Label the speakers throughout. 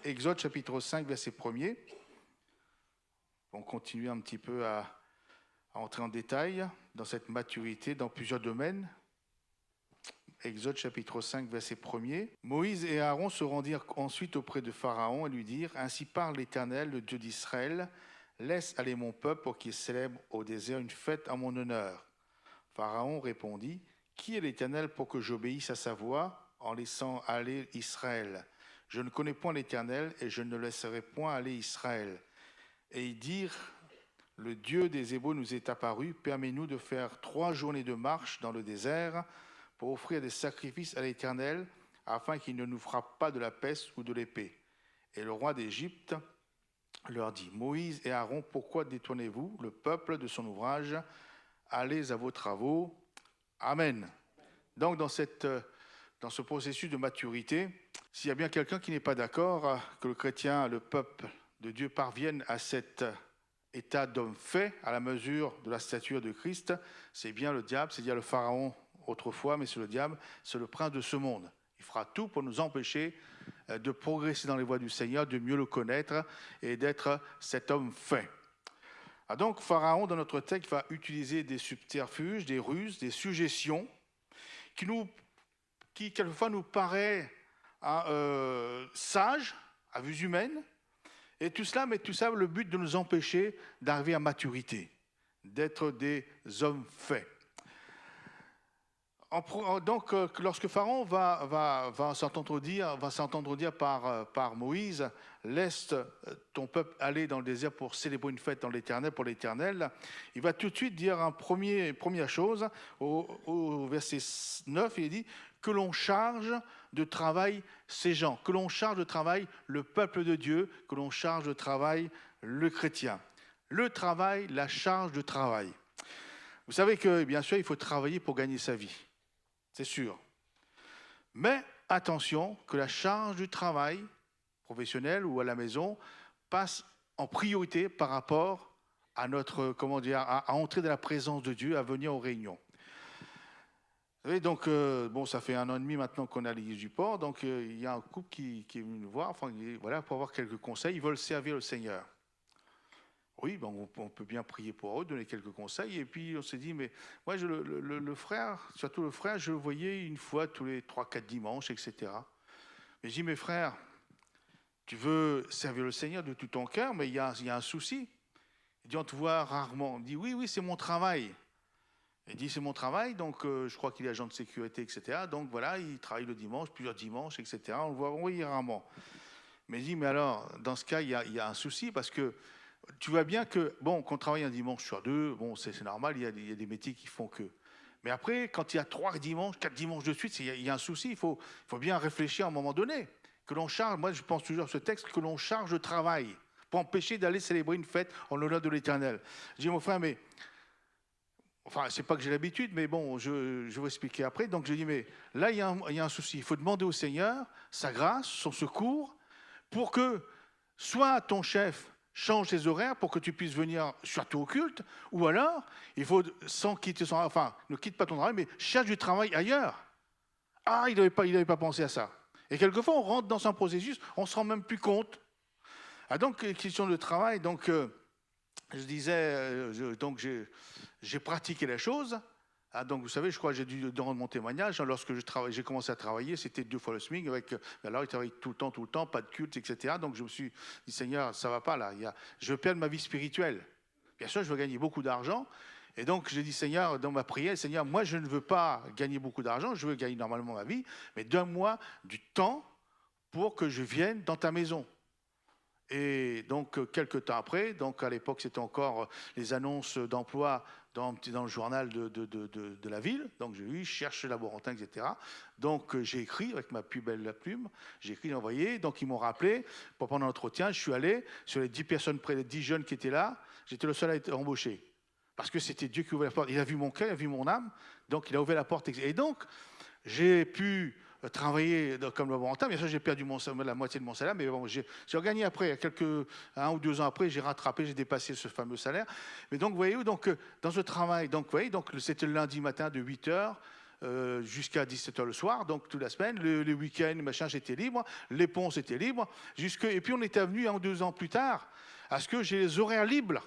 Speaker 1: Exode chapitre 5, verset 1er. On continue un petit peu à entrer en détail dans cette maturité dans plusieurs domaines. Exode chapitre 5, verset 1er. Moïse et Aaron se rendirent ensuite auprès de Pharaon et lui dirent « Ainsi parle l'Éternel, le Dieu d'Israël, laisse aller mon peuple pour qu'il célèbre au désert une fête en mon honneur. » Pharaon répondit « Qui est l'Éternel pour que j'obéisse à sa voix en laissant aller Israël ? Je ne connais point l'Éternel et je ne laisserai point aller Israël. » Et ils dirent « Le Dieu des Hébreux nous est apparu, permets-nous de faire 3 journées de marche dans le désert pour offrir des sacrifices à l'Éternel, afin qu'il ne nous frappe pas de la peste ou de l'épée. » Et le roi d'Égypte leur dit « Moïse et Aaron, pourquoi détournez-vous le peuple de son ouvrage ? Allez à vos travaux. Amen. » Donc dans ce processus de maturité, s'il y a bien quelqu'un qui n'est pas d'accord que le chrétien, le peuple de Dieu parvienne à cet état d'homme fait, à la mesure de la stature de Christ, c'est bien le diable, c'est-à-dire le pharaon autrefois, mais c'est le diable, c'est le prince de ce monde. Il fera tout pour nous empêcher de progresser dans les voies du Seigneur, de mieux le connaître et d'être cet homme fait. Donc Pharaon, dans notre texte, va utiliser des subterfuges, des ruses, des suggestions qui quelquefois nous paraît sages, à vue humaine, et tout ça, le but de nous empêcher d'arriver à maturité, d'être des hommes faits. Donc, lorsque Pharaon va s'entendre dire par Moïse, laisse ton peuple aller dans le désert pour célébrer une fête dans l'Éternel, pour l'Éternel, il va tout de suite dire première chose, au verset 9, il dit que l'on charge de travail ces gens, que l'on charge de travail le peuple de Dieu, que l'on charge de travail le chrétien. Le travail, la charge de travail. Vous savez que, bien sûr, il faut travailler pour gagner sa vie. C'est sûr. Mais attention que la charge du travail professionnel ou à la maison passe en priorité par rapport à notre, à entrer dans la présence de Dieu, à venir aux réunions. Vous savez, donc, ça fait 1 an et demi maintenant qu'on est à l'église du port, donc il y a un couple qui est venu nous voir, voilà, pour avoir quelques conseils, ils veulent servir le Seigneur. Oui, on peut bien prier pour eux, donner quelques conseils. Et puis on s'est dit, mais moi, le frère, surtout le frère, je le voyais une fois tous les 3-4 dimanches, etc. Mais je dis, mes frères, tu veux servir le Seigneur de tout ton cœur, mais il y a un souci. Il dit, on te voit rarement. Il dit, oui, c'est mon travail. Il dit, c'est mon travail, donc je crois qu'il est agent de sécurité, etc. Donc voilà, il travaille le dimanche, plusieurs dimanches, etc. On le voit rarement. Mais il dit, mais alors, dans ce cas, il y a un souci, parce que tu vois bien qu'on travaille un dimanche sur 2, c'est normal, il y a des métiers qui font que. Mais après, quand il y a 3 dimanches, 4 dimanches de suite, il y a un souci, il faut bien réfléchir à un moment donné. Que l'on charge, moi je pense toujours à ce texte, que l'on charge de travail pour empêcher d'aller célébrer une fête en l'honneur de l'Éternel. Je dis, mon frère, mais... Enfin, c'est pas que j'ai l'habitude, mais je vais expliquer après. Donc je dis, mais là, il y a un souci. Il faut demander au Seigneur sa grâce, son secours, pour que soit ton chef change tes horaires pour que tu puisses venir surtout au culte, ou alors, il faut, ne quitte pas ton travail, mais cherche du travail ailleurs. Ah, il n'avait pas pensé à ça. Et quelquefois, on rentre dans un processus, on ne se rend même plus compte. Ah, donc, question de travail, donc, je disais, j'ai pratiqué la chose. Ah, donc, vous savez, je crois que j'ai dû rendre mon témoignage. Lorsque j'ai commencé à travailler, c'était 2 fois le SMIC. Alors, il travaillait tout le temps, pas de culte, etc. Donc, je me suis dit, Seigneur, ça ne va pas là. Je perds ma vie spirituelle. Bien sûr, je veux gagner beaucoup d'argent. Et donc, j'ai dit, Seigneur, dans ma prière, Seigneur, moi, je ne veux pas gagner beaucoup d'argent. Je veux gagner normalement ma vie. Mais donne-moi du temps pour que je vienne dans ta maison. Et donc, quelques temps après, donc à l'époque, c'était encore les annonces d'emploi dans le journal de la ville. Donc, j'ai eu, cherche laborantin, etc. Donc, j'ai écrit avec ma plus belle plume, j'ai écrit, envoyé. Donc, ils m'ont rappelé pour prendre un entretien. Je suis allé, sur les 10 personnes, près des 10 jeunes qui étaient là, j'étais le seul à être embauché. Parce que c'était Dieu qui ouvrait la porte. Il a vu mon cœur, il a vu mon âme. Donc, il a ouvert la porte. Et donc, j'ai pu travailler comme laborantin. Bien sûr, j'ai perdu la moitié de mon salaire, mais bon, j'ai regagné après, 1 ou 2 ans après, j'ai rattrapé, j'ai dépassé ce fameux salaire. Mais donc, vous voyez, donc, dans ce travail, donc, vous voyez, donc, c'était le lundi matin de 8h jusqu'à 17h le soir, donc toute la semaine. Les week-ends, machin, j'étais libre. Les ponts, c'était libre. Et puis on était venu 1 ou 2 ans plus tard à ce que j'ai les horaires libres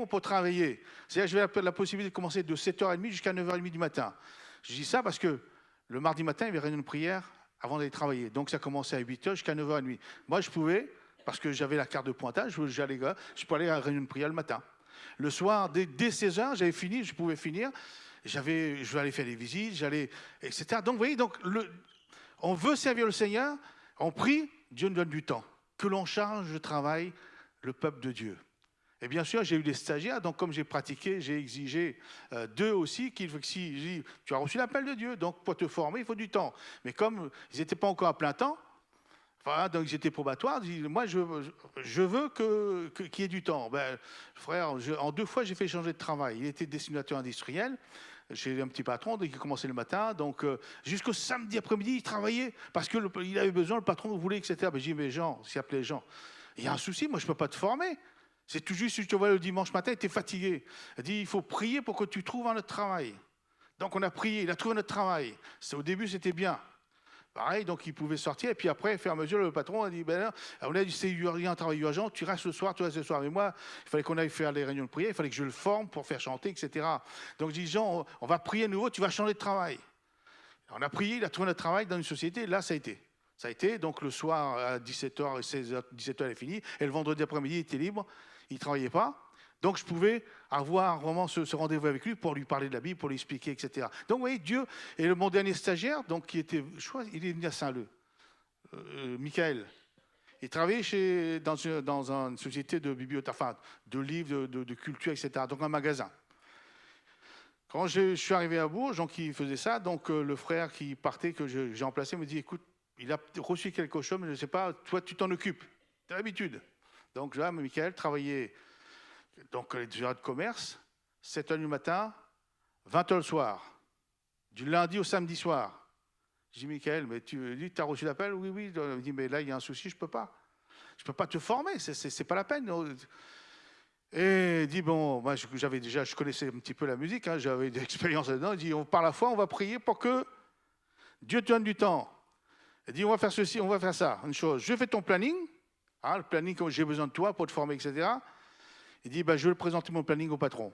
Speaker 1: pour travailler. C'est-à-dire que j'avais la possibilité de commencer de 7h30 jusqu'à 9h30 du matin. Je dis ça parce que le mardi matin, il y avait réunion de prière avant d'aller travailler. Donc ça commençait à 8h jusqu'à 9h30. Moi, je pouvais, parce que j'avais la carte de pointage, je pouvais aller à la réunion de prière le matin. Le soir, dès 16h, j'avais fini, je pouvais finir. Je vais aller faire des visites, etc. Donc, vous voyez, on veut servir le Seigneur, on prie, Dieu nous donne du temps. Que l'on charge de travail le peuple de Dieu. Et bien sûr, j'ai eu des stagiaires, donc comme j'ai pratiqué, j'ai exigé d'eux aussi si tu as reçu l'appel de Dieu, donc pour te former, il faut du temps. Mais comme ils n'étaient pas encore à plein temps, donc ils étaient probatoires, moi je veux qu'il y ait du temps. Ben, frère, en 2 fois, j'ai fait changer de travail. Il était dessinateur industriel. J'ai un petit patron, donc il commençait le matin, donc jusqu'au samedi après-midi, il travaillait parce qu'il avait besoin, le patron voulait, etc. Ben, j'ai dit, mais Jean, s'il appelait Jean, il y a un souci, moi je ne peux pas te former. C'est tout juste si tu te vois le dimanche matin, tu es fatigué. Il dit, il faut prier pour que tu trouves un autre travail. Donc on a prié, il a trouvé notre travail. Au début, c'était bien. Pareil, donc il pouvait sortir, et puis après, au fur et à mesure, le patron a dit, ben là, on a dit, c'est un travail urgent, tu restes le soir, tu restes le soir. Mais moi, il fallait qu'on aille faire les réunions de prière, il fallait que je le forme pour faire chanter, etc. Donc je dis, Jean, on va prier à nouveau, tu vas changer de travail. On a prié, il a trouvé notre travail dans une société, et là, ça a été. Ça a été, donc le soir à 17h, 16h, 17h, il est fini, et le vendredi après-midi, il était libre, il ne travaillait pas. Donc je pouvais avoir vraiment ce rendez-vous avec lui pour lui parler de la Bible, pour lui expliquer, etc. Donc vous voyez, Dieu, et mon dernier stagiaire, donc qui était, je crois, il est venu à Saint-Leu, Michael. Il travaillait dans une société de bibliothèque, enfin, de livres, de culture, etc. Donc un magasin. Quand je suis arrivé à Bourges, donc il faisait ça, donc le frère qui partait, que j'ai remplacé, me dit, écoute, il a reçu quelque chose, mais je ne sais pas, toi tu t'en occupes, tu as l'habitude. Donc là, Michael travaillait donc les heures de commerce, 7h du matin, 20h le soir, du lundi au samedi soir. Je dis, Michael, mais tu as reçu l'appel? Oui, oui. Il me dit, mais là, il y a un souci, je ne peux pas. Je ne peux pas te former, c'est pas la peine. Et il dit, bon, moi, je connaissais un petit peu la musique, hein, j'avais de l'expérience là-dedans. Il dit, par la foi, on va prier pour que Dieu te donne du temps. Il dit, on va faire ceci, on va faire ça. Une chose, je fais ton planning, le planning comme j'ai besoin de toi pour te former, etc. Il dit, je vais présenter mon planning au patron.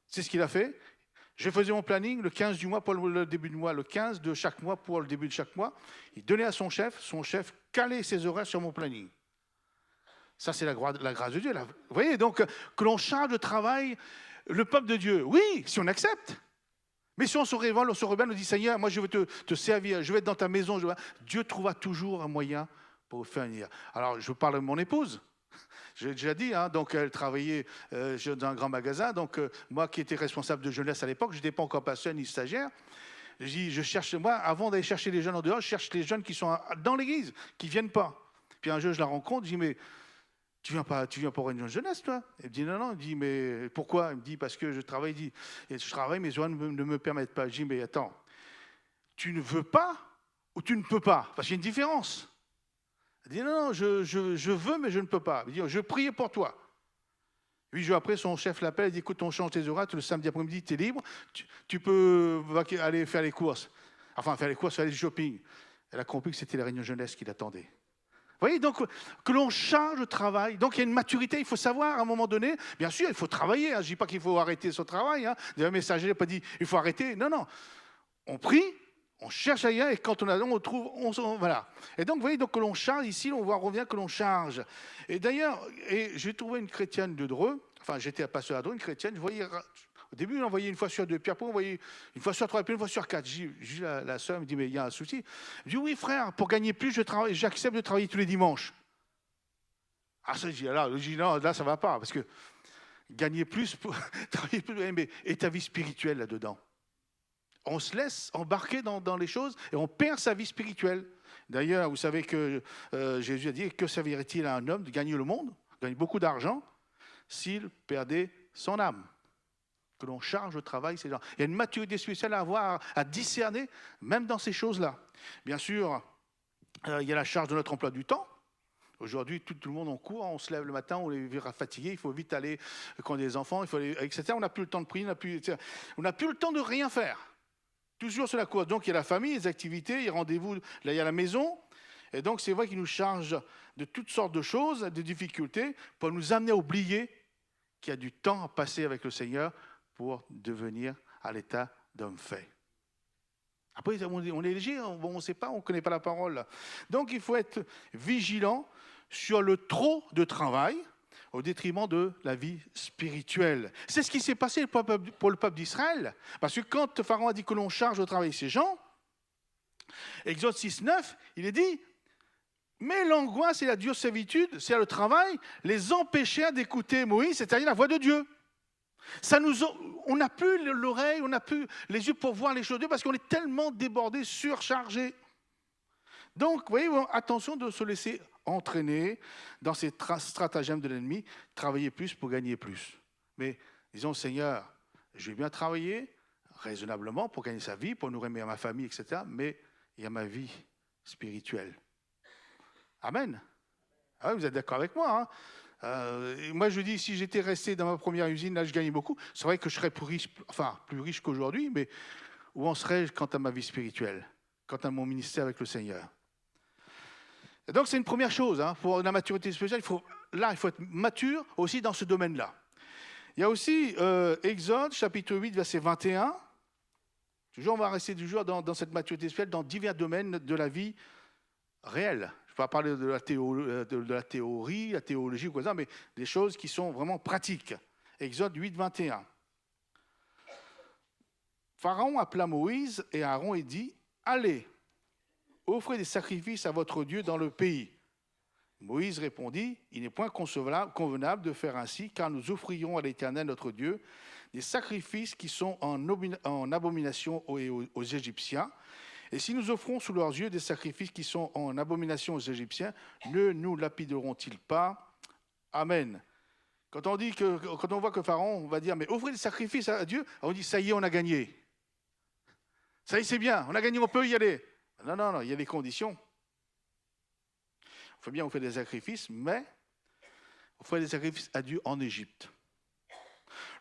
Speaker 1: C'est ce qu'il a fait. Je faisais mon planning le 15 du mois pour le début du mois, le 15 de chaque mois pour le début de chaque mois. Il donnait à son chef calait ses horaires sur mon planning. Ça, c'est la grâce de Dieu. Là. Vous voyez, donc, que l'on charge de travail le peuple de Dieu. Oui, si on accepte. Mais si on se rebelle, on dit, Seigneur, moi je veux te servir, je vais être dans ta maison. Dieu trouvera toujours un moyen pour faire venir. Alors, je parle de mon épouse. J'ai déjà dit, hein, donc elle travaillait dans un grand magasin. Donc moi qui étais responsable de jeunesse à l'époque, je n'étais pas encore pasteur ni stagiaire. Je cherche, moi, avant d'aller chercher les jeunes en dehors, je cherche les jeunes qui sont dans l'église, qui ne viennent pas. Puis un jour, je la rencontre, je dis, mais tu viens pour une jeunesse, toi? Elle me dit, non, non. Je dis, mais pourquoi? Elle me dit, parce que je travaille, mes horaires ne me permettent pas. Je dis, mais attends, tu ne veux pas ou tu ne peux pas? Parce qu'il y a une différence. Elle dit, non, je veux, mais je ne peux pas. Elle dit, je priais pour toi. 8 jours après, son chef l'appelle et dit, écoute, on change tes horaires, le samedi après-midi, tu es libre, tu peux aller faire les courses. Enfin, faire du shopping. Elle a compris que c'était la réunion jeunesse qui l'attendait. Vous voyez, donc, que l'on change de travail. Donc, il y a une maturité, il faut savoir, à un moment donné, bien sûr, il faut travailler. Hein. Je ne dis pas qu'il faut arrêter son travail. Hein. Le messager n'a pas dit, il faut arrêter. Non, non. On prie, on cherche ailleurs, et quand on trouve, voilà. Et donc, vous voyez, donc, que l'on charge, ici, on revient que l'on charge. Et d'ailleurs, j'ai trouvé une chrétienne de Dreux, enfin, j'étais à pasteur à Dreux, une chrétienne, je voyais, au début, on envoyait une fois sur 2, puis après, on envoyait une fois sur 3, puis une fois sur 4. J'ai la sœur me dit, mais il y a un souci. Je dis, oui, frère, pour gagner plus, j'accepte de travailler tous les dimanches. Ah, ça, je dis, non, là, ça ne va pas, parce que gagner plus, travailler plus, mais et ta vie spirituelle là-dedans? On se laisse embarquer dans les choses et on perd sa vie spirituelle. D'ailleurs, vous savez que Jésus a dit, que servirait-il à un homme de gagner le monde, gagner beaucoup d'argent, s'il perdait son âme? Que l'on charge le travail, c'est genre. Il y a une maturité spéciale à avoir, à discerner, même dans ces choses-là. Bien sûr, il y a la charge de notre emploi du temps. Aujourd'hui, tout le monde en court, on se lève le matin, on est fatigué, il faut vite aller quand on a des enfants, il faut aller, etc. On n'a plus le temps de prier, on n'a plus le temps de rien faire. Toujours sur la course. Donc, il y a la famille, les activités, il y a rendez-vous, là, il y a la maison. Et donc, c'est vrai qu'il nous charge de toutes sortes de choses, de difficultés, pour nous amener à oublier qu'il y a du temps à passer avec le Seigneur pour devenir à l'état d'homme fait. Après, on est léger, on ne sait pas, on ne connaît pas la parole. Donc, il faut être vigilant sur le trop de travail au détriment de la vie spirituelle. C'est ce qui s'est passé pour le peuple d'Israël. Parce que quand Pharaon a dit que l'on charge de travailler ces gens, Exode 6, 9, il est dit, mais l'angoisse et la dure servitude, c'est le travail, les empêchèrent d'écouter Moïse, c'est-à-dire la voix de Dieu. On n'a plus l'oreille, on n'a plus les yeux pour voir les choses de Dieu parce qu'on est tellement débordé, surchargé. Donc, vous voyez, attention de se laisser entraîner dans ces stratagèmes de l'ennemi, travailler plus pour gagner plus. Mais disons, Seigneur, je vais bien travailler raisonnablement pour gagner sa vie, pour nourrir ma famille, etc. Mais il y a ma vie spirituelle. Amen. Ah, vous êtes d'accord avec moi, hein? Moi, je dis, si j'étais resté dans ma première usine, là, je gagnais beaucoup. C'est vrai que je serais plus riche qu'aujourd'hui, mais où en serais-je quant à ma vie spirituelle, quant à mon ministère avec le Seigneur? Et donc, c'est une première chose, hein, pour la maturité spirituelle. Il faut être mature aussi dans ce domaine-là. Il y a aussi Exode, chapitre 8, verset 21. Toujours, on va rester toujours dans cette maturité spirituelle, dans divers domaines de la vie réelle. Je ne vais pas parler de la théorie, la théologie ou quoi ça, mais des choses qui sont vraiment pratiques. Exode 8, 21. Pharaon appela Moïse et Aaron et dit, « Allez, offrez des sacrifices à votre Dieu dans le pays. » Moïse répondit, « Il n'est point convenable de faire ainsi, car nous offrirons à l'Éternel notre Dieu des sacrifices qui sont en abomination aux Égyptiens. Et si nous offrons sous leurs yeux des sacrifices qui sont en abomination aux Égyptiens, ne nous lapideront-ils pas? Amen. » Quand on voit que Pharaon va dire, mais offrez des sacrifices à Dieu, on dit, ça y est, on a gagné. Ça y est, c'est bien, on a gagné, on peut y aller. Non, il y a des conditions. Il faut bien offrir des sacrifices, mais offrir des sacrifices à Dieu en Égypte.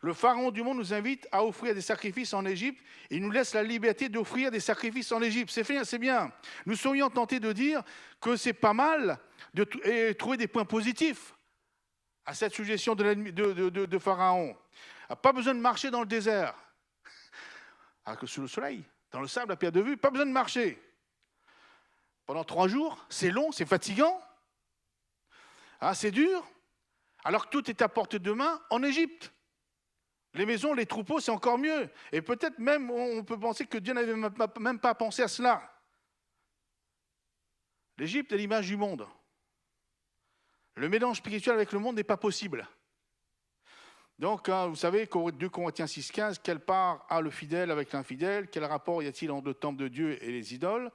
Speaker 1: Le pharaon du monde nous invite à offrir des sacrifices en Égypte et il nous laisse la liberté d'offrir des sacrifices en Égypte. C'est bien. Nous serions tentés de dire que c'est pas mal et trouver des points positifs à cette suggestion de Pharaon. Pas besoin de marcher dans le désert. Alors que sous le soleil, dans le sable à perte de vue, pas besoin de marcher. Pendant 3 jours, c'est long, c'est fatigant. C'est dur. Alors que tout est à portée de main en Égypte. Les maisons, les troupeaux, c'est encore mieux. Et peut-être même, on peut penser que Dieu n'avait même pas pensé à cela. L'Égypte est l'image du monde. Le mélange spirituel avec le monde n'est pas possible. Donc, vous savez, 2 Corinthiens 6,15, quelle part a le fidèle avec l'infidèle? Quel rapport y a-t-il entre le temple de Dieu et les idoles?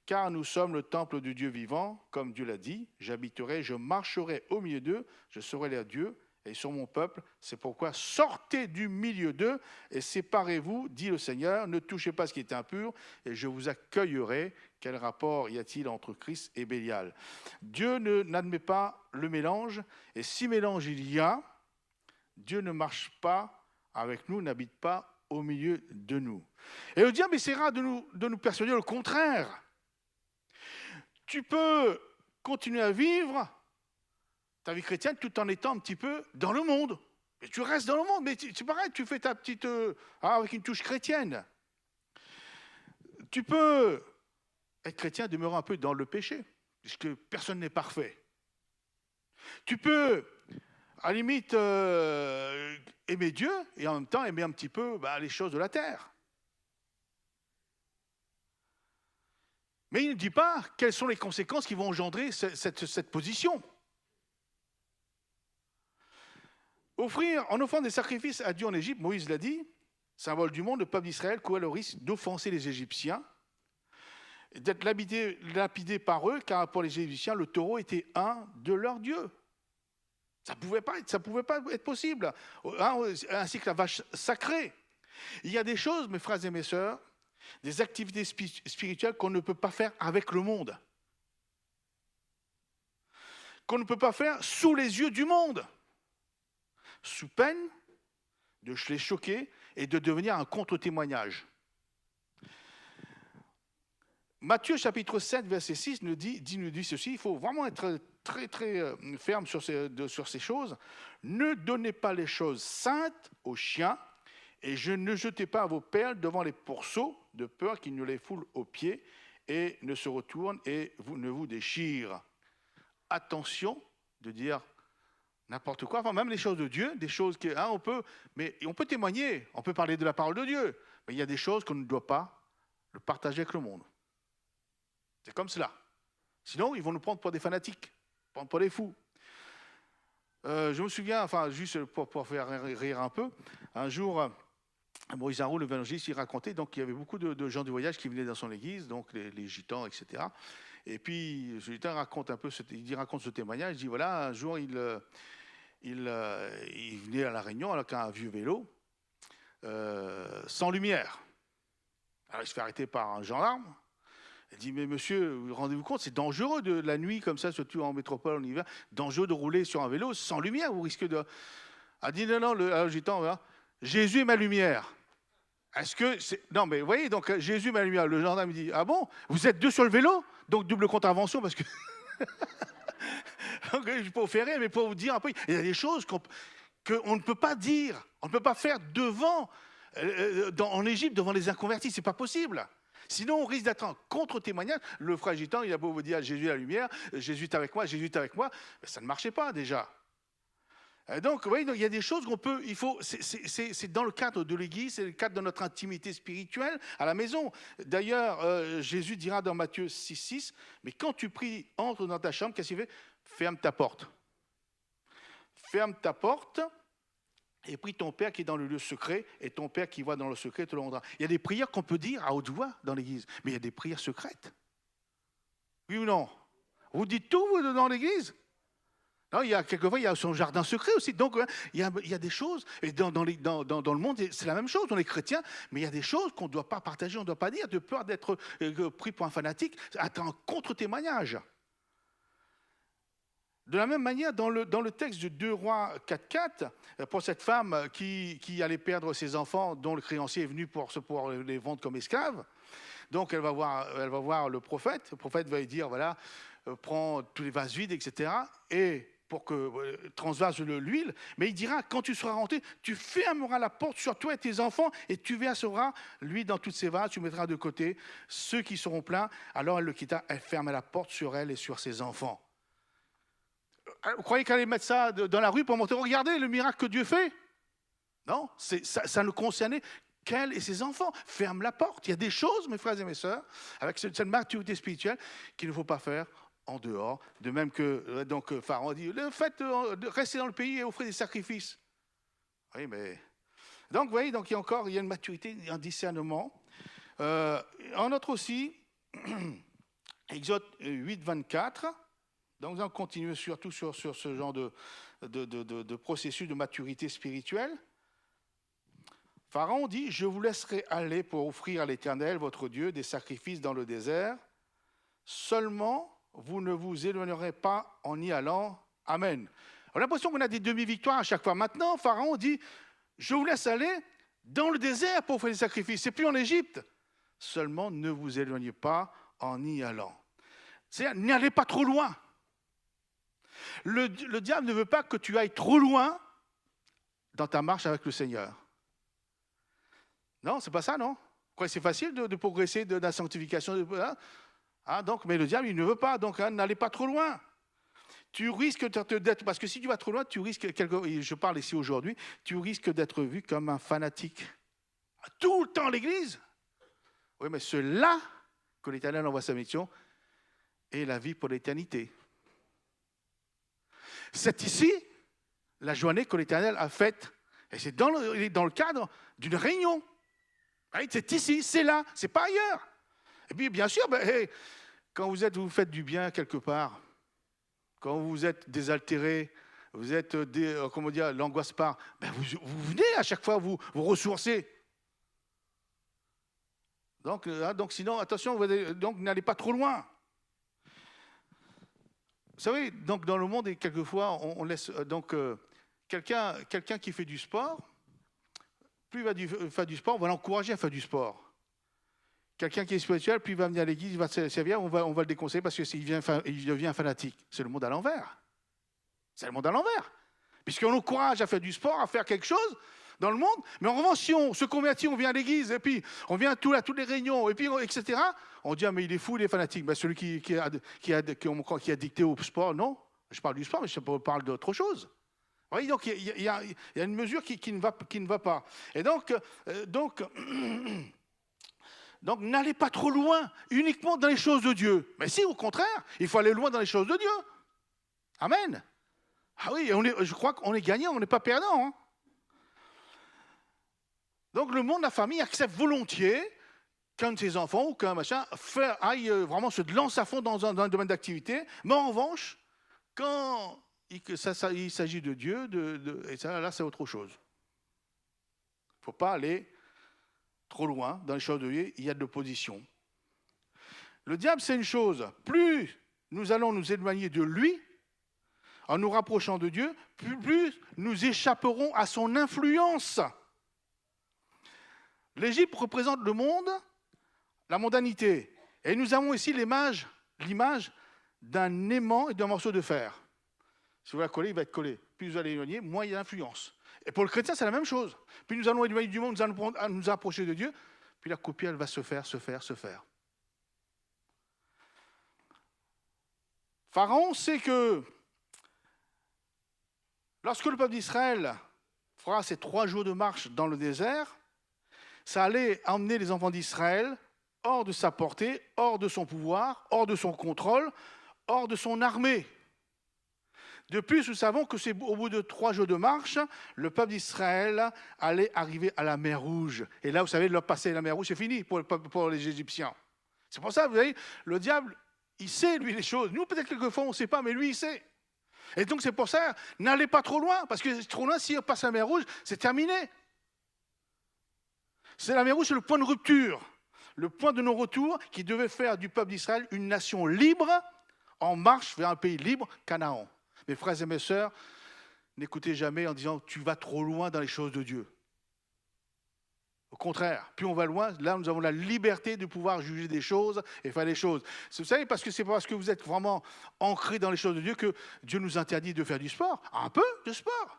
Speaker 1: Car nous sommes le temple du Dieu vivant, comme Dieu l'a dit. J'habiterai, je marcherai au milieu d'eux, je serai leur Dieu, et sur mon peuple. C'est pourquoi sortez du milieu d'eux et séparez-vous, dit le Seigneur. Ne touchez pas ce qui est impur, et je vous accueillerai. Quel rapport y a-t-il entre Christ et Bélial? Dieu n'admet pas le mélange, et si mélange il y a, Dieu ne marche pas avec nous, n'habite pas au milieu de nous. Et le diable essaiera de nous persuader le contraire. Tu peux continuer à vivre ta vie chrétienne tout en étant un petit peu dans le monde. Et tu restes dans le monde, mais c'est pareil, tu fais ta petite... avec une touche chrétienne. Tu peux être chrétien, demeurer un peu dans le péché, puisque personne n'est parfait. Tu peux, à la limite, aimer Dieu et en même temps aimer un petit peu les choses de la terre. Mais il ne dit pas quelles sont les conséquences qui vont engendrer cette position. En offrant des sacrifices à Dieu en Égypte, Moïse l'a dit, symbole du monde, le peuple d'Israël courait le risque d'offenser les Égyptiens, d'être lapidé par eux, car pour les Égyptiens, le taureau était un de leurs dieux. Ça pouvait pas être possible, ainsi que la vache sacrée. Il y a des choses, mes frères et mes sœurs, des activités spirituelles qu'on ne peut pas faire avec le monde, qu'on ne peut pas faire sous les yeux du monde, sous peine de les choquer et de devenir un contre-témoignage. Matthieu chapitre 7, verset 6 nous dit ceci, il faut vraiment être très très ferme sur ces choses. Ne donnez pas les choses saintes aux chiens et ne jetez pas vos perles devant les pourceaux de peur qu'ils ne les foulent aux pieds et ne se retournent et ne vous déchirent. Attention de dire n'importe quoi, enfin même les choses de Dieu, des choses on peut témoigner, on peut parler de la parole de Dieu, mais il y a des choses qu'on ne doit pas le partager avec le monde. C'est comme cela. Sinon, ils vont nous prendre pour des fanatiques, pour des fous. Je me souviens, enfin, juste pour faire rire un peu, un jour, Moïse Haroun, l'évangéliste, il racontait donc qu'il y avait beaucoup de gens du voyage qui venaient dans son église, donc les gitans, etc. Et puis, il raconte ce témoignage, il dit, voilà, un jour, il venait à la Réunion avec un vieux vélo, sans lumière. Alors, il se fait arrêter par un gendarme. Il dit, mais monsieur, rendez-vous compte, c'est dangereux de la nuit comme ça, surtout en métropole en hiver, dangereux de rouler sur un vélo sans lumière, vous risquez de... Il dit, non, le gitan, voilà, Jésus est ma lumière. Est-ce que c'est... Non, mais vous voyez, donc Jésus est ma lumière. Le gendarme dit, ah bon, vous êtes deux sur le vélo? Donc double contravention, parce que... donc, je peux vous faire rire, mais pour vous dire un peu, il y a des choses qu'on ne peut pas dire, on ne peut pas faire devant, en Égypte, devant les inconvertis, c'est pas possible. Sinon, on risque d'être en contre-témoignage. Le frère gitan, il a beau vous dire Jésus est la lumière, Jésus est avec moi, Jésus est avec moi, mais ça ne marchait pas déjà. Donc, vous voyez, il y a des choses qu'on peut, c'est dans le cadre de l'Église, c'est le cadre de notre intimité spirituelle à la maison. D'ailleurs, Jésus dira dans Matthieu 6,6, mais quand tu pries, entre dans ta chambre, qu'est-ce qu'il fait? Ferme ta porte. Ferme ta porte. Et puis ton Père qui est dans le lieu secret, et ton Père qui voit dans le secret te le rendra. Il y a des prières qu'on peut dire à haute voix dans l'Église, mais il y a des prières secrètes. Oui ou non? Vous dites tout, vous, dans l'Église? Non, quelquefois, il y a son jardin secret aussi. Donc, il y a des choses, et dans le monde, c'est la même chose. On est chrétiens, mais il y a des choses qu'on ne doit pas partager, on ne doit pas dire, de peur d'être pris pour un fanatique, être un contre-témoignage. De la même manière, dans le texte de 2 Rois 4.4, pour cette femme qui allait perdre ses enfants, dont le créancier est venu pour les vendre comme esclaves, donc elle va voir le prophète va lui dire, voilà, prends tous les vases vides, etc., et pour que transvase l'huile, mais il dira, quand tu seras rentré, tu fermeras la porte sur toi et tes enfants, et tu verseras l'huile dans toutes ces vases, tu mettras de côté ceux qui seront pleins. Alors elle le quitta, elle ferma la porte sur elle et sur ses enfants. Vous croyez qu'elle allait mettre ça dans la rue pour montrer, regardez le miracle que Dieu fait? Non, ça ne concernait qu'elle et ses enfants. Ferme la porte. Il y a des choses, mes frères et mes sœurs, avec cette maturité spirituelle, qu'il ne faut pas faire en dehors. De même que Pharaon a dit, le fait de rester dans le pays et offrir des sacrifices. Oui, mais... Donc, vous voyez, il y a une maturité, un discernement. On note aussi, Exode 8, 24. Donc, on continue surtout sur ce genre de processus de maturité spirituelle. Pharaon dit, je vous laisserai aller pour offrir à l'Éternel, votre Dieu, des sacrifices dans le désert. Seulement, vous ne vous éloignerez pas en y allant. Amen. On a l'impression qu'on a des demi-victoires à chaque fois. Maintenant, Pharaon dit, je vous laisse aller dans le désert pour offrir des sacrifices. C'est plus en Égypte. Seulement, ne vous éloignez pas en y allant. C'est-à-dire, n'y allez pas trop loin. Le diable ne veut pas que tu ailles trop loin dans ta marche avec le Seigneur. Non, c'est pas ça, non? Quoi, c'est facile de progresser de la sanctification. Donc, mais le diable, il ne veut pas. Donc, n'allez pas trop loin. Tu risques d'être... Parce que si tu vas trop loin, tu risques... Je parle ici aujourd'hui. Tu risques d'être vu comme un fanatique. Tout le temps à l'église. Oui, mais c'est là que l'Éternel envoie sa mission et la vie pour l'éternité. C'est ici la journée que l'Éternel a faite. Et c'est dans le cadre d'une réunion. C'est ici, c'est là, c'est pas ailleurs. Et puis, bien sûr, quand vous faites du bien quelque part, quand vous êtes désaltéré, vous êtes, l'angoisse part, vous venez à chaque fois vous ressourcer. Donc sinon, attention, donc n'allez pas trop loin. Vous savez, donc dans le monde, et quelquefois, on laisse quelqu'un qui fait du sport, plus il va faire du sport, on va l'encourager à faire du sport. Quelqu'un qui est spirituel, puis il va venir à l'église, il va se servir, on va le déconseiller parce qu'il devient fanatique. C'est le monde à l'envers. C'est le monde à l'envers. Puisqu'on nous encourage à faire du sport, à faire quelque chose dans le monde, mais en revanche, si on se convertit, on vient à l'église, et puis on vient à toutes les réunions, et puis, etc., on dit, ah, mais il est fou, il est fanatique. Ben, celui qui a dicté au sport, non. Je parle du sport, mais je parle d'autre chose. Oui, donc il y a une mesure qui ne va pas. Et donc n'allez pas trop loin, uniquement dans les choses de Dieu. Mais si, au contraire, il faut aller loin dans les choses de Dieu. Amen. Ah oui, je crois qu'on est gagnant, on n'est pas perdant. Hein. Donc le monde, la famille accepte volontiers qu'un de ses enfants ou qu'un machin aille vraiment se lance à fond dans un domaine d'activité. Mais en revanche, quand il s'agit de Dieu, et ça, là, c'est autre chose. Il ne faut pas aller trop loin dans les choses de Dieu, il y a de l'opposition. Le diable, c'est une chose. Plus nous allons nous éloigner de lui, en nous rapprochant de Dieu, plus nous échapperons à son influence. L'Égypte représente le monde, la mondanité. Et nous avons ici l'image d'un aimant et d'un morceau de fer. Si vous voulez coller, il va être collé. Plus vous allez éloigner, moins il y a d'influence. Et pour le chrétien, c'est la même chose. Plus nous allons éloigner du monde, nous allons nous approcher de Dieu, puis la copie, elle va se faire. Pharaon sait que lorsque le peuple d'Israël fera ses 3 jours de marche dans le désert, ça allait emmener les enfants d'Israël hors de sa portée, hors de son pouvoir, hors de son contrôle, hors de son armée. De plus, nous savons que c'est au bout de 3 jours de marche, le peuple d'Israël allait arriver à la mer Rouge. Et là, vous savez, leur passer la mer Rouge, c'est fini pour les Égyptiens. C'est pour ça, vous voyez, le diable, il sait, lui, les choses. Nous, peut-être quelquefois, on ne sait pas, mais lui, il sait. Et donc, c'est pour ça, n'allez pas trop loin, parce que trop loin, si on passe la mer Rouge, c'est terminé. C'est la mer Rouge, c'est le point de rupture, le point de non-retour qui devait faire du peuple d'Israël une nation libre, en marche vers un pays libre, Canaan. Mes frères et mes sœurs, n'écoutez jamais en disant « tu vas trop loin dans les choses de Dieu ». Au contraire, plus on va loin, là nous avons la liberté de pouvoir juger des choses et faire des choses. Vous savez, parce que c'est parce que vous êtes vraiment ancrés dans les choses de Dieu que Dieu nous interdit de faire du sport. Un peu de sport.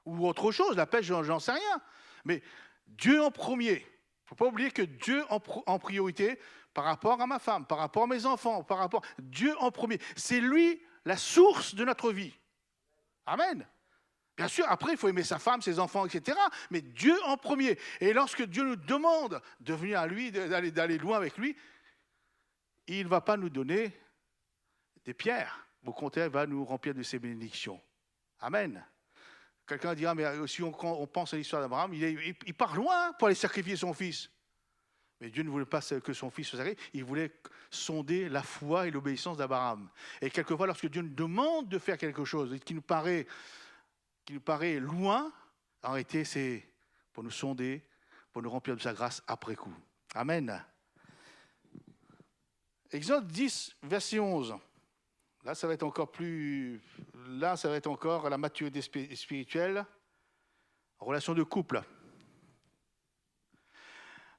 Speaker 1: Ou autre chose, la pêche, j'en sais rien. Mais Dieu en premier. Il ne faut pas oublier que Dieu en priorité par rapport à ma femme, par rapport à mes enfants, par rapport à Dieu en premier. C'est lui la source de notre vie. Amen. Bien sûr, après, il faut aimer sa femme, ses enfants, etc. Mais Dieu en premier. Et lorsque Dieu nous demande de venir à lui, d'aller loin avec lui, il ne va pas nous donner des pierres. Au contraire, il va nous remplir de ses bénédictions. Amen. Quelqu'un dira, mais si on pense à l'histoire d'Abraham, il part loin pour aller sacrifier son fils. Mais Dieu ne voulait pas que son fils se sacrifie, il voulait sonder la foi et l'obéissance d'Abraham. Et quelquefois, lorsque Dieu nous demande de faire quelque chose qui nous paraît loin, en réalité, c'est pour nous sonder, pour nous remplir de sa grâce après coup. Amen. Exode 10, verset 11. Là, ça va être encore la maturité spirituelle, relation de couple.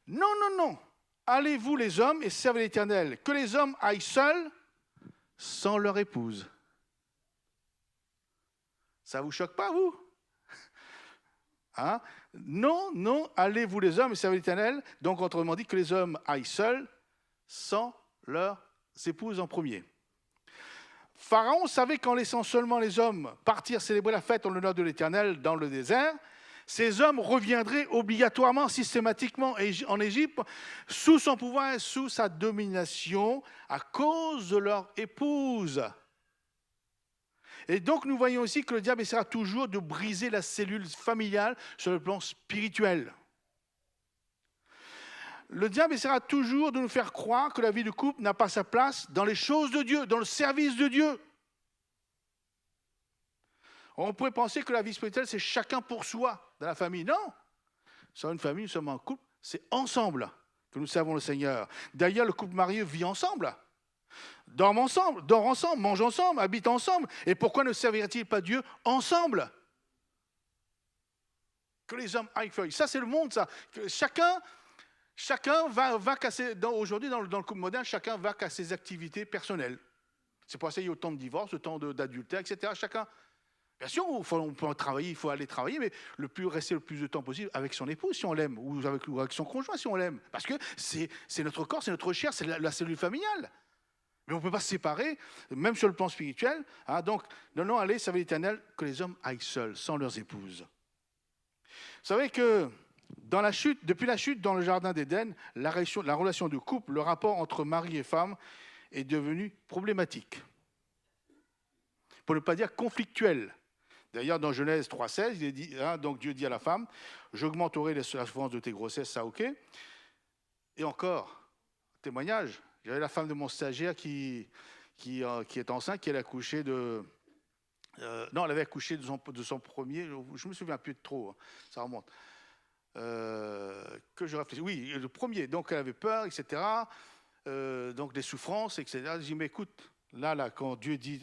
Speaker 1: Non. Allez-vous les hommes et servez l'Éternel. Que les hommes aillent seuls, sans leur épouse. Ça ne vous choque pas, vous? Hein? Non, allez-vous les hommes et servez l'Éternel. Donc, autrement dit, que les hommes aillent seuls, sans leurs épouses en premier. Pharaon savait qu'en laissant seulement les hommes partir célébrer la fête en l'honneur de l'Éternel dans le désert, ces hommes reviendraient obligatoirement, systématiquement en Égypte, sous son pouvoir et sous sa domination à cause de leur épouse. Et donc nous voyons aussi que le diable essaiera toujours de briser la cellule familiale sur le plan spirituel. Le diable essaiera toujours de nous faire croire que la vie de couple n'a pas sa place dans les choses de Dieu, dans le service de Dieu. On pourrait penser que la vie spirituelle, c'est chacun pour soi dans la famille. Non, sur une famille, nous sommes en couple, c'est ensemble que nous servons le Seigneur. D'ailleurs, le couple marié vit ensemble, dort ensemble, mange ensemble, habite ensemble. Et pourquoi ne servirait-il pas Dieu ensemble? Que les hommes aillent faire. Ça, c'est le monde, ça. Que chacun Chacun va casser, aujourd'hui dans le couple moderne, chacun va qu'à ses activités personnelles. C'est pour ça qu'il y a autant de divorces, autant d'adultère, etc. Chacun, bien sûr, on peut travailler, il faut aller travailler, mais rester le plus de temps possible avec son épouse si on l'aime, ou avec son conjoint si on l'aime. Parce que c'est notre corps, c'est notre chair, c'est la cellule familiale. Mais on ne peut pas se séparer, même sur le plan spirituel. Hein. Donc, non, allez, ça veut l'Éternel que les hommes aillent seuls, sans leurs épouses. Vous savez que depuis la chute dans le jardin d'Éden, la relation de couple, le rapport entre mari et femme est devenu problématique. Pour ne pas dire conflictuel. D'ailleurs, dans Genèse 3,16, il est dit, hein, donc Dieu dit à la femme, j'augmenterai la souffrance de tes grossesses, ça ok. Et encore, témoignage, j'avais la femme de mon stagiaire qui est enceinte, qui elle a accouché de... non, elle avait accouché de son premier, je me souviens plus de trop, hein, ça remonte. Que je réfléchis. Oui, le premier, donc elle avait peur, etc. Donc des souffrances, etc. Je dis, mais écoute, là, quand Dieu dit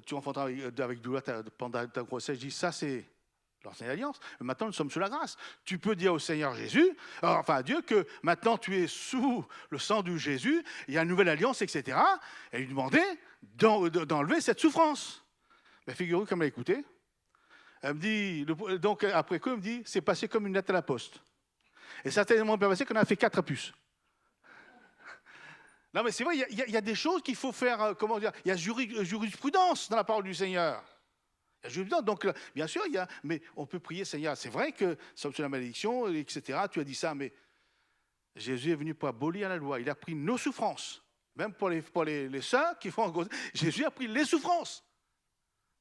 Speaker 1: tu enfanteras avec douleur pendant ta grossesse, je dis, ça c'est l'ancienne alliance. Mais maintenant, nous sommes sous la grâce. Tu peux dire au Seigneur Jésus, enfin à Dieu, que maintenant tu es sous le sang de Jésus, il y a une nouvelle alliance, etc. Et lui demander d'enlever cette souffrance. Mais figurez-vous comme elle a écouté. Elle me dit, donc après quoi, elle me dit, c'est passé comme une lettre à la poste. Et ça a tellement bien passé qu'on a fait 4 puces. Non, mais c'est vrai, il y a des choses qu'il faut faire, comment dire, il y a jurisprudence dans la parole du Seigneur. Il y a jurisprudence, donc bien sûr, mais on peut prier, Seigneur. C'est vrai que, sauf sur la malédiction, etc., tu as dit ça, mais Jésus est venu pour abolir la loi. Il a pris nos souffrances. Même pour les sœurs qui font en grossesse, Jésus a pris les souffrances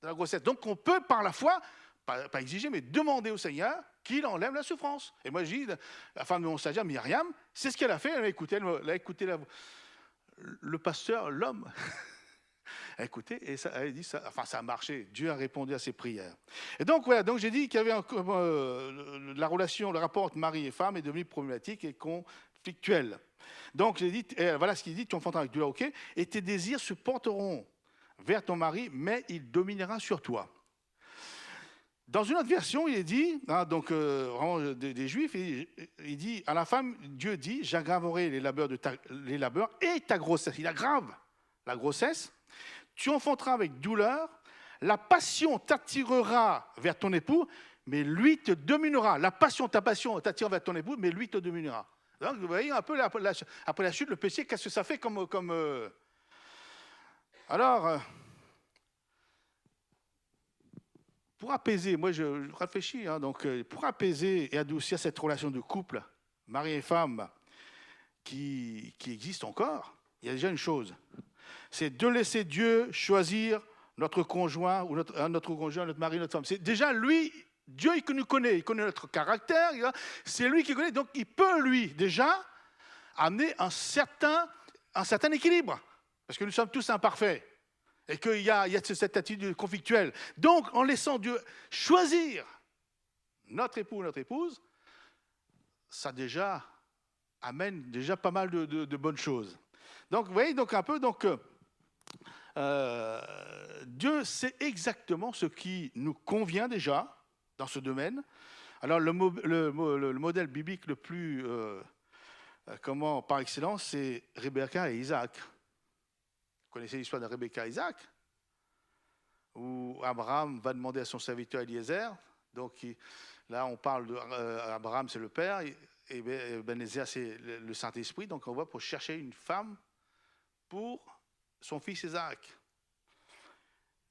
Speaker 1: de la grossesse. Donc on peut par la foi, pas exiger, mais demander au Seigneur qu'il enlève la souffrance. Et moi je dis, la femme de mon stagiaire, Myriam, c'est ce qu'elle a fait, elle a écouté le pasteur, l'homme. Elle a écouté et ça a marché. Dieu a répondu à ses prières. Et donc voilà, donc j'ai dit qu'il y avait la relation, le rapport entre mari et femme est devenu problématique et conflictuel. Donc j'ai dit, voilà ce qu'il dit, tu enfanteras avec douleur, ok, et tes désirs se porteront vers ton mari, mais il dominera sur toi. Dans une autre version, il est dit, hein, donc vraiment des Juifs, il dit à la femme, Dieu dit, j'aggraverai les labeurs et ta grossesse. Il aggrave la grossesse. Tu enfanteras avec douleur. La passion t'attirera vers ton époux, mais lui te dominera. Ta passion t'attirera vers ton époux, mais lui te dominera. Donc, vous voyez un peu après la chute, le péché, qu'est-ce que ça fait comme Alors, pour apaiser, moi je réfléchis, hein, donc pour apaiser et adoucir cette relation de couple, mari et femme, qui existe encore, il y a déjà une chose, c'est de laisser Dieu choisir notre conjoint, ou notre conjoint, notre mari, notre femme. C'est déjà lui, Dieu il nous connaît, il connaît notre caractère, c'est lui qui connaît, donc il peut lui déjà amener un certain équilibre, parce que nous sommes tous imparfaits. Et qu'il y a cette attitude conflictuelle. Donc, en laissant Dieu choisir notre époux ou notre épouse, ça déjà amène déjà pas mal de bonnes choses. Donc, vous voyez, donc un peu, Dieu sait exactement ce qui nous convient déjà dans ce domaine. Alors, le modèle biblique le plus, par excellence, c'est Rebecca et Isaac. Vous connaissez l'histoire de Rebecca et Isaac, où Abraham va demander à son serviteur Eliezer. Donc là, on parle d'Abraham, c'est le père, et Ebenezer, c'est le Saint-Esprit. Donc on va pour chercher une femme pour son fils Isaac.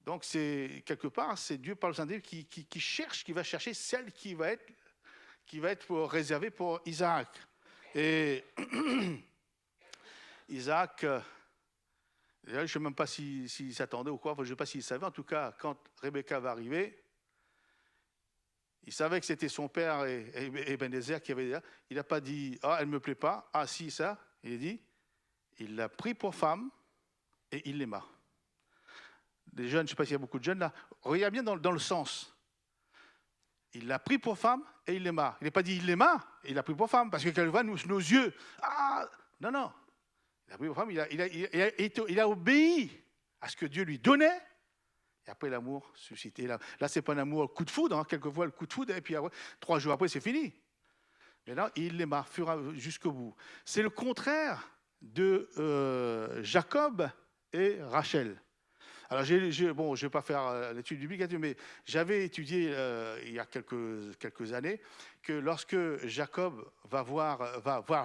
Speaker 1: Donc c'est quelque part, c'est Dieu par le Saint-Esprit qui va chercher celle qui va être réservée pour Isaac. Et Isaac. Je ne sais même pas s'il s'attendait ou quoi, je ne sais pas s'il savait. En tout cas, quand Rebecca va arriver, il savait que c'était son père et Ebenezer qui avait dit, il n'a pas dit « Ah, elle ne me plaît pas, ah si, ça ». Il a dit, il l'a pris pour femme et il l'aima. Les jeunes, je ne sais pas s'il y a beaucoup de jeunes là, regarde bien dans le sens. Il l'a pris pour femme et il l'aima. Il n'a pas dit il l'aima, il l'a pris pour femme, parce que quand elle voit nos yeux, ah, non. Il a obéi à ce que Dieu lui donnait, et après l'amour suscité. Là c'est pas un amour coup de foudre, hein. Quelquefois le coup de foudre, et puis après, 3 jours après, c'est fini. Maintenant, il les fera jusqu'au bout. C'est le contraire de Jacob et Rachel. Alors, bon, je ne vais pas faire l'étude biblique, mais j'avais étudié il y a quelques années que lorsque Jacob va voir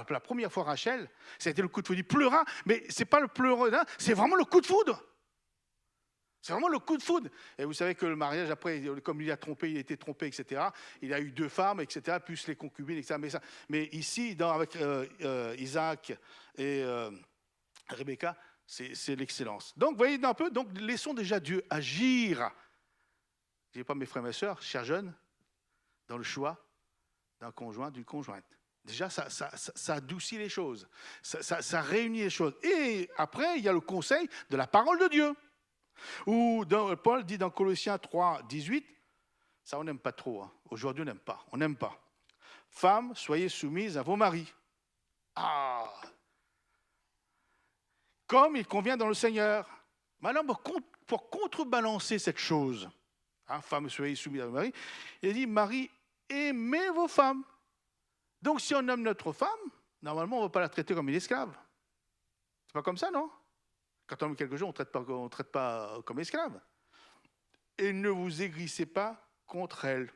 Speaker 1: la première fois Rachel, c'était le coup de foudre. Il pleura, mais ce n'est pas le pleurer, c'est vraiment le coup de foudre. C'est vraiment le coup de foudre. Et vous savez que le mariage, après, comme il a trompé, il a été trompé, etc., il a eu 2 femmes, etc., plus les concubines, etc. Mais ici, avec Isaac et Rebecca, c'est l'excellence. Donc, vous voyez un peu, donc laissons déjà Dieu agir. Je n'ai pas mes frères et mes sœurs, chers jeunes, dans le choix d'un conjoint, d'une conjointe. Déjà, ça adoucit les choses, ça réunit les choses. Et après, il y a le conseil de la parole de Dieu. Ou Paul dit dans Colossiens 3, 18, ça on n'aime pas trop, hein. Aujourd'hui on n'aime pas. Femmes, soyez soumises à vos maris. Ah, comme il convient dans le Seigneur. Maintenant, pour contrebalancer cette chose, hein, femmes, soyez soumises à vos maris, il dit, mari, aimez vos femmes. Donc si on aime notre femme, normalement on ne va pas la traiter comme une esclave. C'est pas comme ça, non? Quand on aime quelque chose, on ne traite pas comme esclave. Et ne vous aigrissez pas contre elle.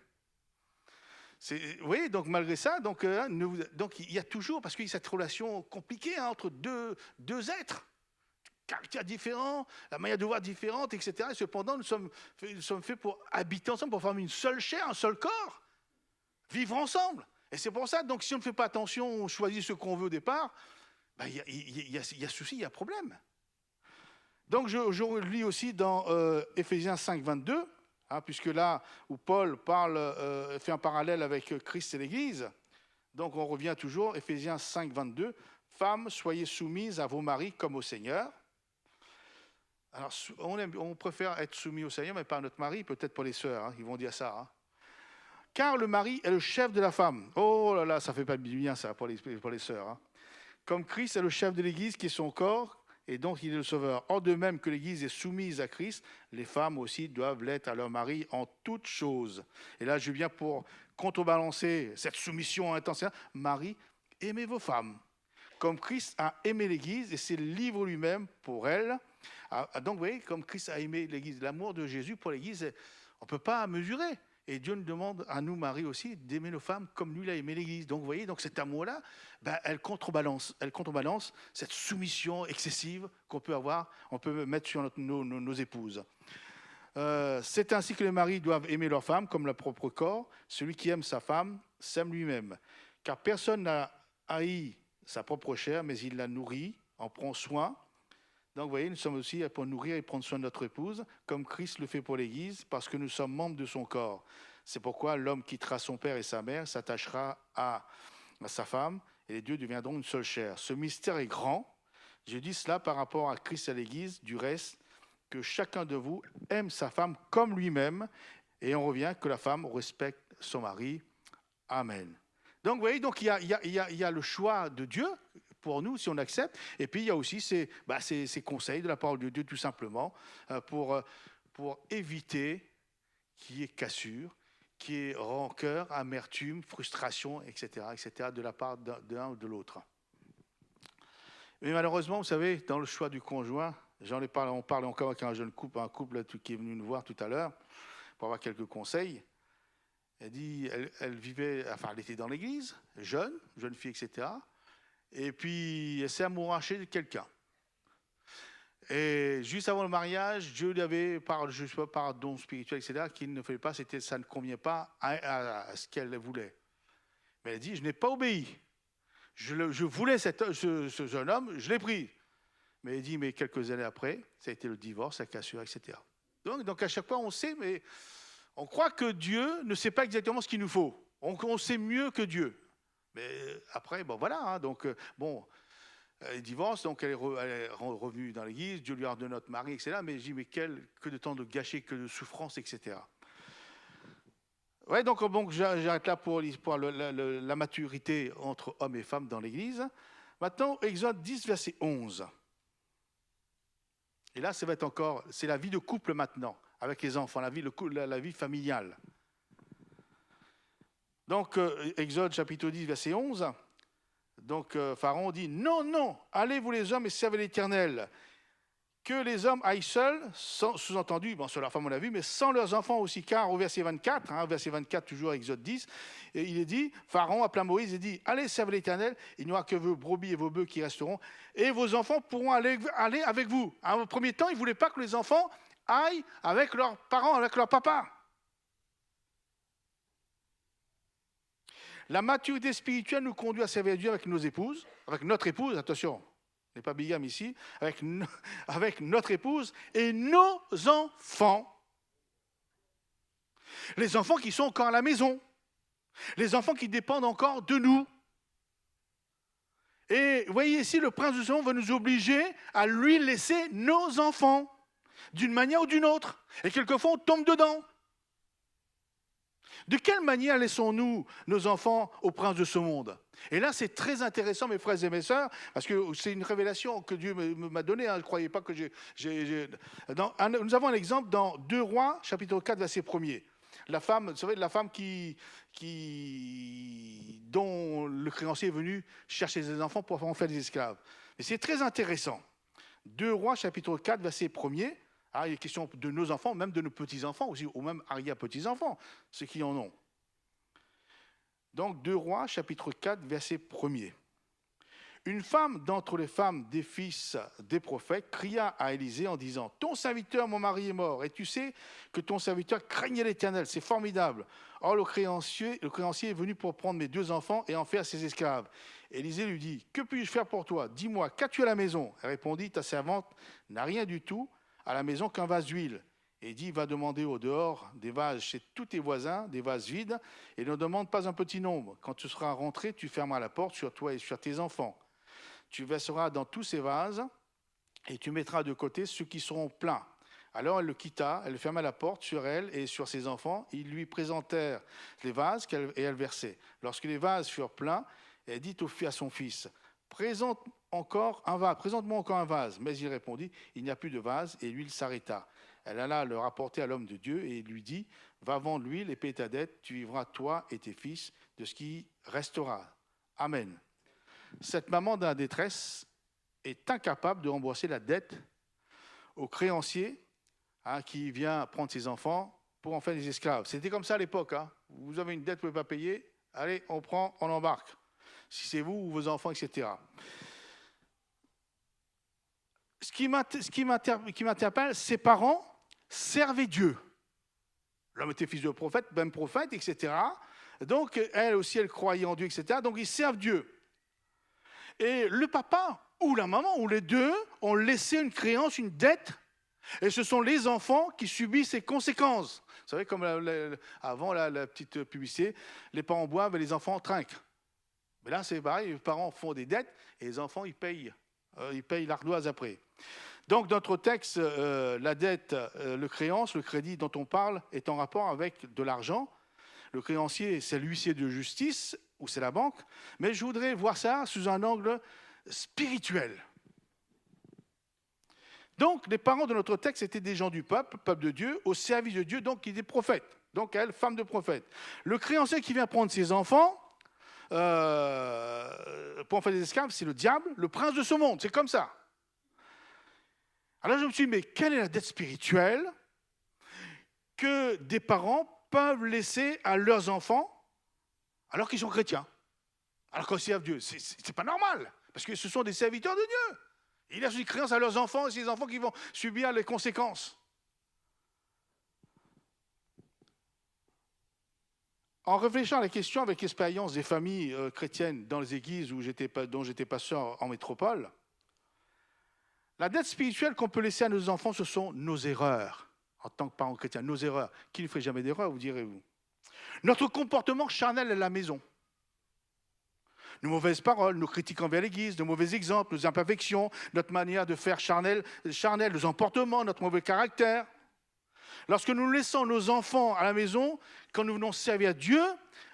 Speaker 1: Vous voyez, donc malgré ça, donc il y a toujours, parce qu'il y a cette relation compliquée entre deux êtres, caractères différents, la manière de voir différente, etc. Et cependant, nous sommes faits pour habiter ensemble, pour former une seule chair, un seul corps, vivre ensemble. Et c'est pour ça, donc si on ne fait pas attention, on choisit ce qu'on veut au départ, il y a souci, il y a problème. Donc je lis aussi dans Éphésiens 5, 22, hein, puisque là où Paul fait un parallèle avec Christ et l'Église, donc on revient toujours, Éphésiens 5, 22, femmes, soyez soumises à vos maris comme au Seigneur. Alors on préfère être soumis au Seigneur, mais pas à notre mari, peut-être pour les sœurs, hein, ils vont dire ça. Hein. Car le mari est le chef de la femme. Oh là là, ça fait pas bien ça pour les sœurs. Hein. Comme Christ est le chef de l'Église qui est son corps, et donc il est le sauveur. Or, de même que l'Église est soumise à Christ, les femmes aussi doivent l'être à leur mari en toutes choses. Et là, je viens pour contrebalancer cette soumission intensive. Marie, aimez vos femmes, comme Christ a aimé l'Église et s'est livré lui-même pour elle. Donc, vous voyez, comme Christ a aimé l'Église, l'amour de Jésus pour l'Église, on ne peut pas mesurer. Et Dieu nous demande à nous, Marie aussi, d'aimer nos femmes comme lui l'a aimé l'Église. Donc, vous voyez, donc cet amour-là, elle contrebalance cette soumission excessive qu'on peut avoir, on peut mettre sur nos épouses. C'est ainsi que les maris doivent aimer leur femme comme leur propre corps. Celui qui aime sa femme s'aime lui-même. Car personne n'a haï sa propre chair, mais il la nourrit, en prend soin. Donc, vous voyez, nous sommes aussi pour nourrir et prendre soin de notre épouse, comme Christ le fait pour l'Église, parce que nous sommes membres de son corps. C'est pourquoi l'homme quittera son père et sa mère, s'attachera à sa femme, et les deux deviendront une seule chair. Ce mystère est grand. Je dis cela par rapport à Christ et à l'Église, du reste, que chacun de vous aime sa femme comme lui-même, et on revient que la femme respecte son mari. Amen. Donc, vous voyez, donc, il y a le choix de Dieu, pour nous, si on accepte. Et puis, il y a aussi ces conseils de la parole de Dieu, tout simplement, pour éviter qu'il y ait cassure, qu'il y ait rancœur, amertume, frustration, etc., de la part d'un ou de l'autre. Mais malheureusement, vous savez, dans le choix du conjoint, on parle encore avec un jeune couple, qui est venu nous voir tout à l'heure, pour avoir quelques conseils. Elle dit, elle était dans l'église, jeune fille, etc., et puis, elle s'est amourachée de quelqu'un. Et juste avant le mariage, Dieu lui avait, par don spirituel, etc., qu'il ne fait pas, ça ne convient pas à ce qu'elle voulait. Mais elle dit, je n'ai pas obéi. Je voulais ce jeune homme, je l'ai pris. Mais elle dit, mais quelques années après, ça a été le divorce, la cassure, etc. Donc à chaque fois, on sait, mais on croit que Dieu ne sait pas exactement ce qu'il nous faut. On sait mieux que Dieu. Mais après, voilà. Hein, donc, elle divorce, donc elle est revenue dans l'église, Dieu lui a redonné notre mari, etc. Mais je dis, mais que de temps de gâcher, que de souffrance, etc. Ouais, donc j'arrête là pour la maturité entre hommes et femmes dans l'église. Maintenant, Exode 10, verset 11. Et là, c'est la vie de couple maintenant, avec les enfants, la vie familiale. Donc, Exode chapitre 10, verset 11. Donc, Pharaon dit, non, non, allez vous les hommes et servez l'Éternel. Que les hommes aillent seuls, sous-entendu, bon, sur leur femme on l'a vu, mais sans leurs enfants aussi, car au verset 24, verset 24 toujours Exode 10, et il est dit, Pharaon appela Moïse et dit, allez servez l'Éternel, il n'y aura que vos brebis et vos bœufs qui resteront, et vos enfants pourront aller avec vous. Au premier temps, il ne voulait pas que les enfants aillent avec leurs parents, avec leur papa. La maturité spirituelle nous conduit à servir Dieu avec nos épouses, avec notre épouse, attention, on n'est pas bigame ici, avec notre épouse et nos enfants. Les enfants qui sont encore à la maison, les enfants qui dépendent encore de nous. Et vous voyez ici, le prince du monde va nous obliger à lui laisser nos enfants, d'une manière ou d'une autre. Et quelquefois, on tombe dedans. De quelle manière laissons-nous nos enfants au prince de ce monde? Et là, c'est très intéressant, mes frères et mes sœurs, parce que c'est une révélation que Dieu m'a donnée. Ne croyez pas que nous avons un exemple dans 2 Rois, chapitre 4, verset 1er. La femme, vous savez, la femme dont le créancier est venu chercher ses enfants pour en faire des esclaves. Et c'est très intéressant. 2 Rois, chapitre 4, verset 1er. Il est question de nos enfants, même de nos petits-enfants aussi, ou même arrière-petits-enfants, ceux qui en ont. Donc, 2 Rois, chapitre 4, verset 1er. Une femme d'entre les femmes des fils des prophètes cria à Élisée en disant, « Ton serviteur, mon mari, est mort, et tu sais que ton serviteur craignait l'Éternel, c'est formidable. Or, le créancier est venu pour prendre mes 2 enfants et en faire ses esclaves. » Élisée lui dit, « Que puis-je faire pour toi? Dis-moi, qu'as-tu à la maison ?» Elle répondit, « Ta servante n'a rien du tout à la maison qu'un vase d'huile. » Et dit, va demander au dehors des vases chez tous tes voisins, des vases vides, et ne demande pas un petit nombre. Quand tu seras rentré, tu fermeras la porte sur toi et sur tes enfants. Tu verseras dans tous ces vases, et tu mettras de côté ceux qui seront pleins. Alors elle le quitta, elle ferma la porte sur elle et sur ses enfants. Ils lui présentèrent les vases et elle versait. Lorsque les vases furent pleins, elle dit à son fils, présente-moi encore un vase. Mais il répondit, il n'y a plus de vase, et l'huile s'arrêta. Elle alla le rapporter à l'homme de Dieu et lui dit, va vendre l'huile et paie ta dette, tu vivras toi et tes fils de ce qui restera. Amen. Cette maman dans la détresse est incapable de rembourser la dette au créancier qui vient prendre ses enfants pour en faire des esclaves. C'était comme ça à l'époque. Vous avez une dette que vous ne pouvez pas payer, allez, on prend, on embarque. Si c'est vous ou vos enfants, etc. Ce qui m'interpelle, ses parents servaient Dieu. L'homme était fils de prophète, même prophète, etc. Donc, elle aussi, elle croyait en Dieu, etc. Donc, ils servent Dieu. Et le papa ou la maman, ou les deux, ont laissé une créance, une dette, et ce sont les enfants qui subissent les conséquences. Vous savez, comme avant la petite publicité, les parents boivent et les enfants trinquent. Mais là, c'est pareil, les parents font des dettes et les enfants, ils payent l'ardoise après. Donc, dans notre texte, la dette, le créance, le crédit dont on parle est en rapport avec de l'argent. Le créancier, c'est l'huissier de justice ou c'est la banque. Mais je voudrais voir ça sous un angle spirituel. Donc, les parents de notre texte étaient des gens du peuple de Dieu, au service de Dieu, donc des prophètes. Donc, elle, femme de prophète. Le créancier qui vient prendre ses enfants pour en faire des esclaves, c'est le diable, le prince de ce monde. C'est comme ça. Alors, je me suis dit, mais quelle est la dette spirituelle que des parents peuvent laisser à leurs enfants alors qu'ils sont chrétiens, alors qu'ils servent Dieu? C'est pas normal, parce que ce sont des serviteurs de Dieu. Ils laissent une créance à leurs enfants, et c'est les enfants qui vont subir les conséquences. En réfléchissant à la question avec l'expérience des familles chrétiennes dans les églises dont j'étais pasteur en métropole, la dette spirituelle qu'on peut laisser à nos enfants, ce sont nos erreurs. En tant que parents chrétiens, nos erreurs. Qui ne ferait jamais d'erreur, vous direz-vous? Notre comportement charnel à la maison. Nos mauvaises paroles, nos critiques envers l'Église, nos mauvais exemples, nos imperfections, notre manière de faire charnel, nos emportements, notre mauvais caractère. Lorsque nous laissons nos enfants à la maison, quand nous venons servir Dieu,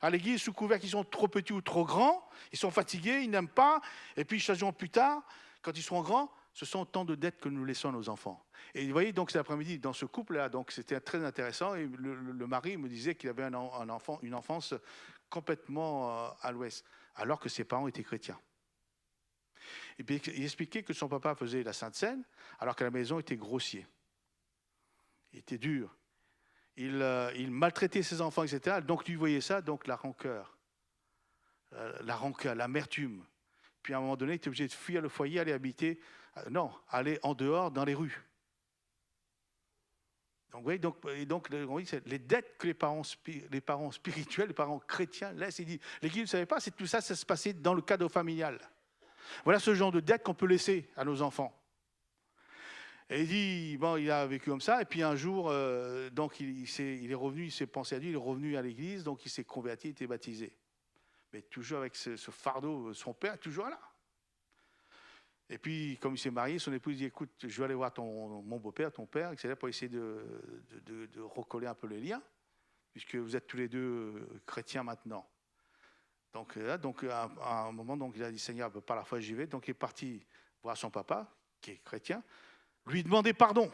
Speaker 1: à l'Église, sous couvert qu'ils sont trop petits ou trop grands, ils sont fatigués, ils n'aiment pas, et puis chaque jour plus tard, quand ils seront grands, ce sont autant de dettes que nous laissons à nos enfants. Et vous voyez, donc cet après-midi, dans ce couple-là, donc c'était très intéressant, et le mari me disait qu'il avait une enfance complètement à l'ouest, alors que ses parents étaient chrétiens. Et puis il expliquait que son papa faisait la Sainte Seine, alors que la maison était grossier. Il était dur. Il maltraitait ses enfants, etc. Donc lui voyait ça, donc la rancœur, l'amertume. Puis à un moment donné, il était obligé de fuir le foyer, aller habiter, aller en dehors, dans les rues. Donc, oui, oui, les dettes que les parents spirituels, les parents chrétiens laissent. Il dit, l'Église ne savait pas, c'est tout ça, ça se passait dans le cadre familial. Voilà ce genre de dette qu'on peut laisser à nos enfants. Et il dit, bon, il a vécu comme ça, et puis un jour, donc il est revenu, il s'est pensé à Dieu, il est revenu à l'église, donc il s'est converti, il était baptisé. Mais toujours avec ce fardeau, son père est toujours là. Et puis, comme il s'est marié, son épouse dit, écoute, je vais aller voir mon beau-père, ton père, etc., pour essayer de recoller un peu les liens, puisque vous êtes tous les deux chrétiens maintenant. Donc, à un moment, donc, il a dit, Seigneur, par la foi, j'y vais. Donc, il est parti voir son papa, qui est chrétien, lui demander pardon,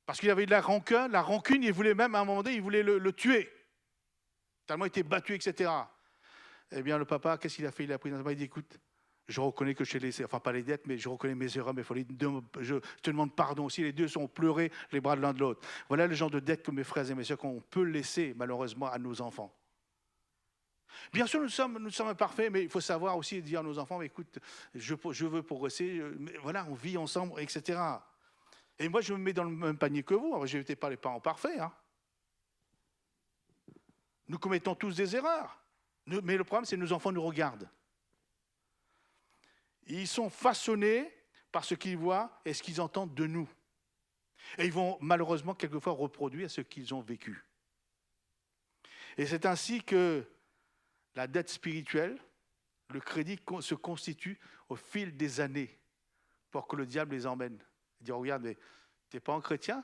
Speaker 1: parce qu'il avait de la rancune, il voulait même, à un moment donné, il voulait le tuer, tellement il était battu, etc. Eh bien, le papa, qu'est-ce qu'il a fait? Il a pris dans sa main, il dit, écoute, je reconnais que je t'ai laissé, enfin pas les dettes, mais je reconnais mes erreurs, mais je te demande pardon aussi. Les deux sont pleurés les bras de l'un de l'autre. Voilà le genre de dettes que mes frères et mes sœurs, qu'on peut laisser malheureusement à nos enfants. Bien sûr, nous sommes imparfaits, mais il faut savoir aussi dire à nos enfants, écoute, je veux progresser, voilà, on vit ensemble, etc. Et moi, je me mets dans le même panier que vous. Alors, je n'étais pas les parents parfaits. Hein. Nous commettons tous des erreurs. Mais le problème, c'est que nos enfants nous regardent. Ils sont façonnés par ce qu'ils voient et ce qu'ils entendent de nous. Et ils vont malheureusement quelquefois reproduire ce qu'ils ont vécu. Et c'est ainsi que la dette spirituelle, le crédit se constitue au fil des années pour que le diable les emmène. Il dit, regarde, mais tu n'es pas un chrétien?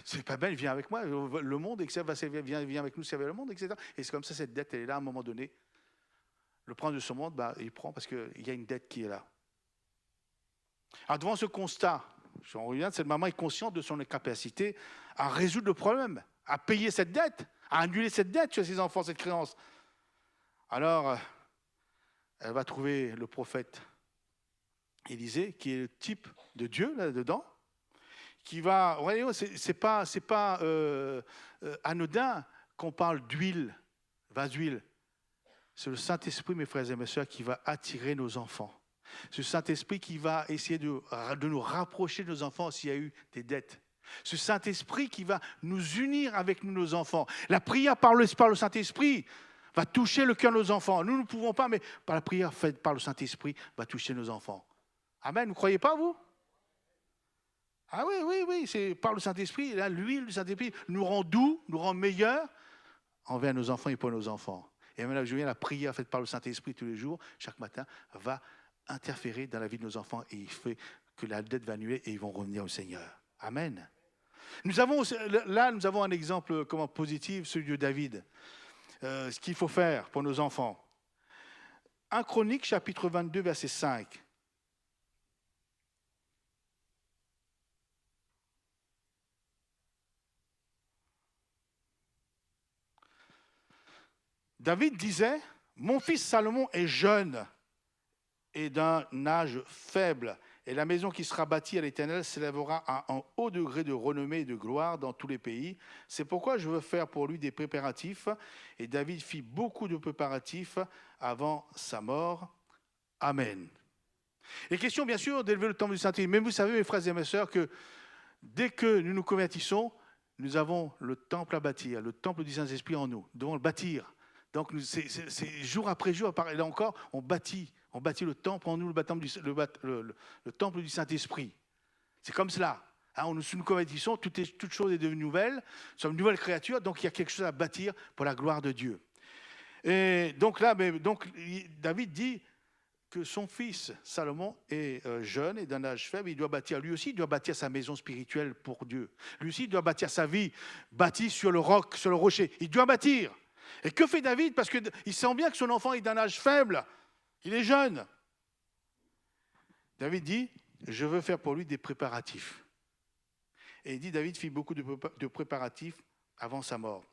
Speaker 1: C'est pas bien, viens avec moi, le monde, etc. Viens avec nous servir le monde, etc. Et c'est comme ça, cette dette, elle est là à un moment donné. Le prince de ce monde, il prend parce qu'il y a une dette qui est là. Alors devant ce constat, je reviens, cette maman est consciente de son incapacité à résoudre le problème, à payer cette dette, à annuler cette dette sur ses enfants, cette créance. Alors, elle va trouver le prophète Élisée, qui est le type de Dieu là-dedans, qui va, vous voyez, c'est pas anodin qu'on parle d'huile, vase d'huile. C'est le Saint-Esprit, mes frères et mes sœurs, qui va attirer nos enfants. Ce Saint-Esprit qui va essayer de nous rapprocher de nos enfants s'il y a eu des dettes. Ce Saint-Esprit qui va nous unir avec nous, nos enfants. La prière par le Saint-Esprit va toucher le cœur de nos enfants. Nous ne pouvons pas, mais par la prière faite par le Saint-Esprit va toucher nos enfants. Amen, vous ne croyez pas, vous? Ah oui, c'est par le Saint-Esprit. Là, l'huile du Saint-Esprit nous rend doux, nous rend meilleurs envers nos enfants et pour nos enfants. Et même là, je viens, la prière faite par le Saint-Esprit tous les jours, chaque matin, va interférer dans la vie de nos enfants et il fait que la dette va annuler et ils vont revenir au Seigneur. Amen. Nous avons un exemple positif, celui de David. Ce qu'il faut faire pour nos enfants. 1 Chronique, chapitre 22, verset 5. David disait, mon fils Salomon est jeune et d'un âge faible, et la maison qui sera bâtie à l'Éternel s'élèvera à un haut degré de renommée et de gloire dans tous les pays. C'est pourquoi je veux faire pour lui des préparatifs. Et David fit beaucoup de préparatifs avant sa mort. Amen. Et question, bien sûr, d'élever le temple du Saint-Esprit. Mais vous savez, mes frères et mes sœurs, que dès que nous nous convertissons, nous avons le temple à bâtir, le temple du Saint-Esprit en nous. Nous devons le bâtir. Donc, c'est jour après jour, et là encore, on bâtit le temple en nous, le temple du Saint-Esprit. C'est comme cela. Hein, nous nous convertissons, toute chose est devenue nouvelle, nous sommes une nouvelle créature, donc il y a quelque chose à bâtir pour la gloire de Dieu. Et donc là, David dit que son fils Salomon est jeune et d'un âge faible, lui aussi, il doit bâtir sa maison spirituelle pour Dieu. Lui aussi, il doit bâtir sa vie, bâtie sur le roc, sur le rocher. Il doit bâtir. Et que fait David? Parce qu'il sent bien que son enfant est d'un âge faible. Il est jeune. David dit, je veux faire pour lui des préparatifs. Et il dit, David fit beaucoup de préparatifs avant sa mort.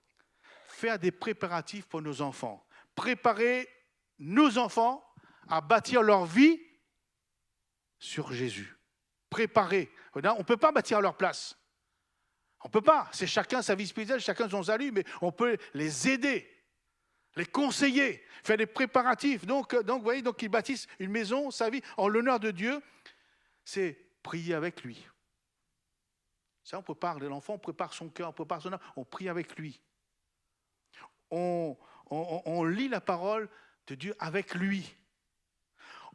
Speaker 1: faire des préparatifs pour nos enfants. Préparer nos enfants à bâtir leur vie sur Jésus. Préparer. On ne peut pas bâtir à leur place. On ne peut pas. C'est chacun sa vie spirituelle, chacun son salut, mais on peut les aider, les conseiller, faire des préparatifs. Donc vous voyez, donc ils bâtissent une maison, sa vie, en l'honneur de Dieu. C'est prier avec lui. Ça, on prépare l'enfant, on prépare son cœur, on prépare son âme, on prie avec lui. On lit la parole de Dieu avec lui.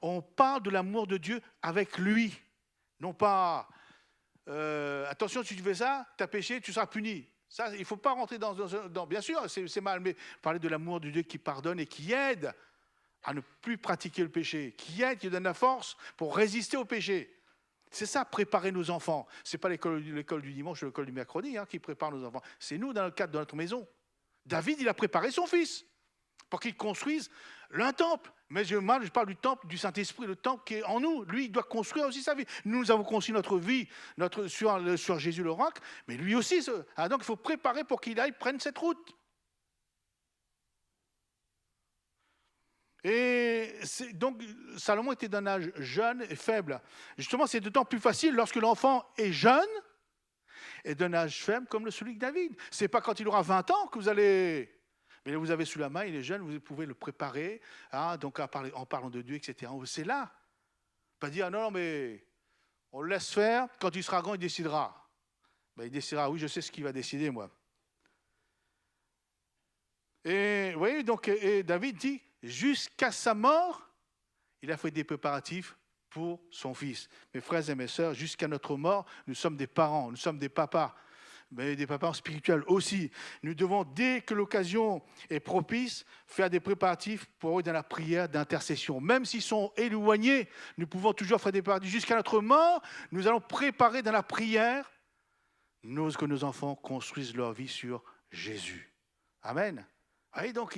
Speaker 1: On parle de l'amour de Dieu avec lui. Non pas, attention, si tu fais ça, tu as péché, tu seras puni. Ça, il ne faut pas rentrer dans bien sûr, c'est mal, mais parler de l'amour de Dieu qui pardonne et qui aide à ne plus pratiquer le péché, qui aide, qui donne la force pour résister au péché. C'est ça, préparer nos enfants. Ce n'est pas l'école du dimanche ou l'école du mercredi qui prépare nos enfants. C'est nous dans le cadre de notre maison. David, il a préparé son fils pour qu'il construise un temple. Mais je parle du temple du Saint-Esprit, le temple qui est en nous. Lui, il doit construire aussi sa vie. Nous avons construit notre vie sur Jésus le roc, mais lui aussi. Donc, il faut préparer pour qu'il aille prendre cette route. Et donc, Salomon était d'un âge jeune et faible. Justement, c'est d'autant plus facile lorsque l'enfant est jeune et d'un âge faible comme celui de David. Ce n'est pas quand il aura 20 ans que vous allez... Mais là, vous avez sous la main, il est jeune, vous pouvez le préparer, donc en parlant de Dieu, etc. C'est là. Pas dire, non, mais on le laisse faire, quand il sera grand, il décidera. Ben, il décidera, oui, je sais ce qu'il va décider, moi. Et vous voyez, donc, et David dit, jusqu'à sa mort, il a fait des préparatifs pour son fils. Mes frères et mes sœurs, jusqu'à notre mort, nous sommes des parents, nous sommes des papas, mais des papas spirituels aussi. Nous devons, dès que l'occasion est propice, faire des préparatifs pour eux dans la prière d'intercession. Même s'ils sont éloignés, nous pouvons toujours faire des préparatifs. Jusqu'à notre mort, nous allons préparer dans la prière que nos enfants construisent leur vie sur Jésus. Amen. Oui, donc,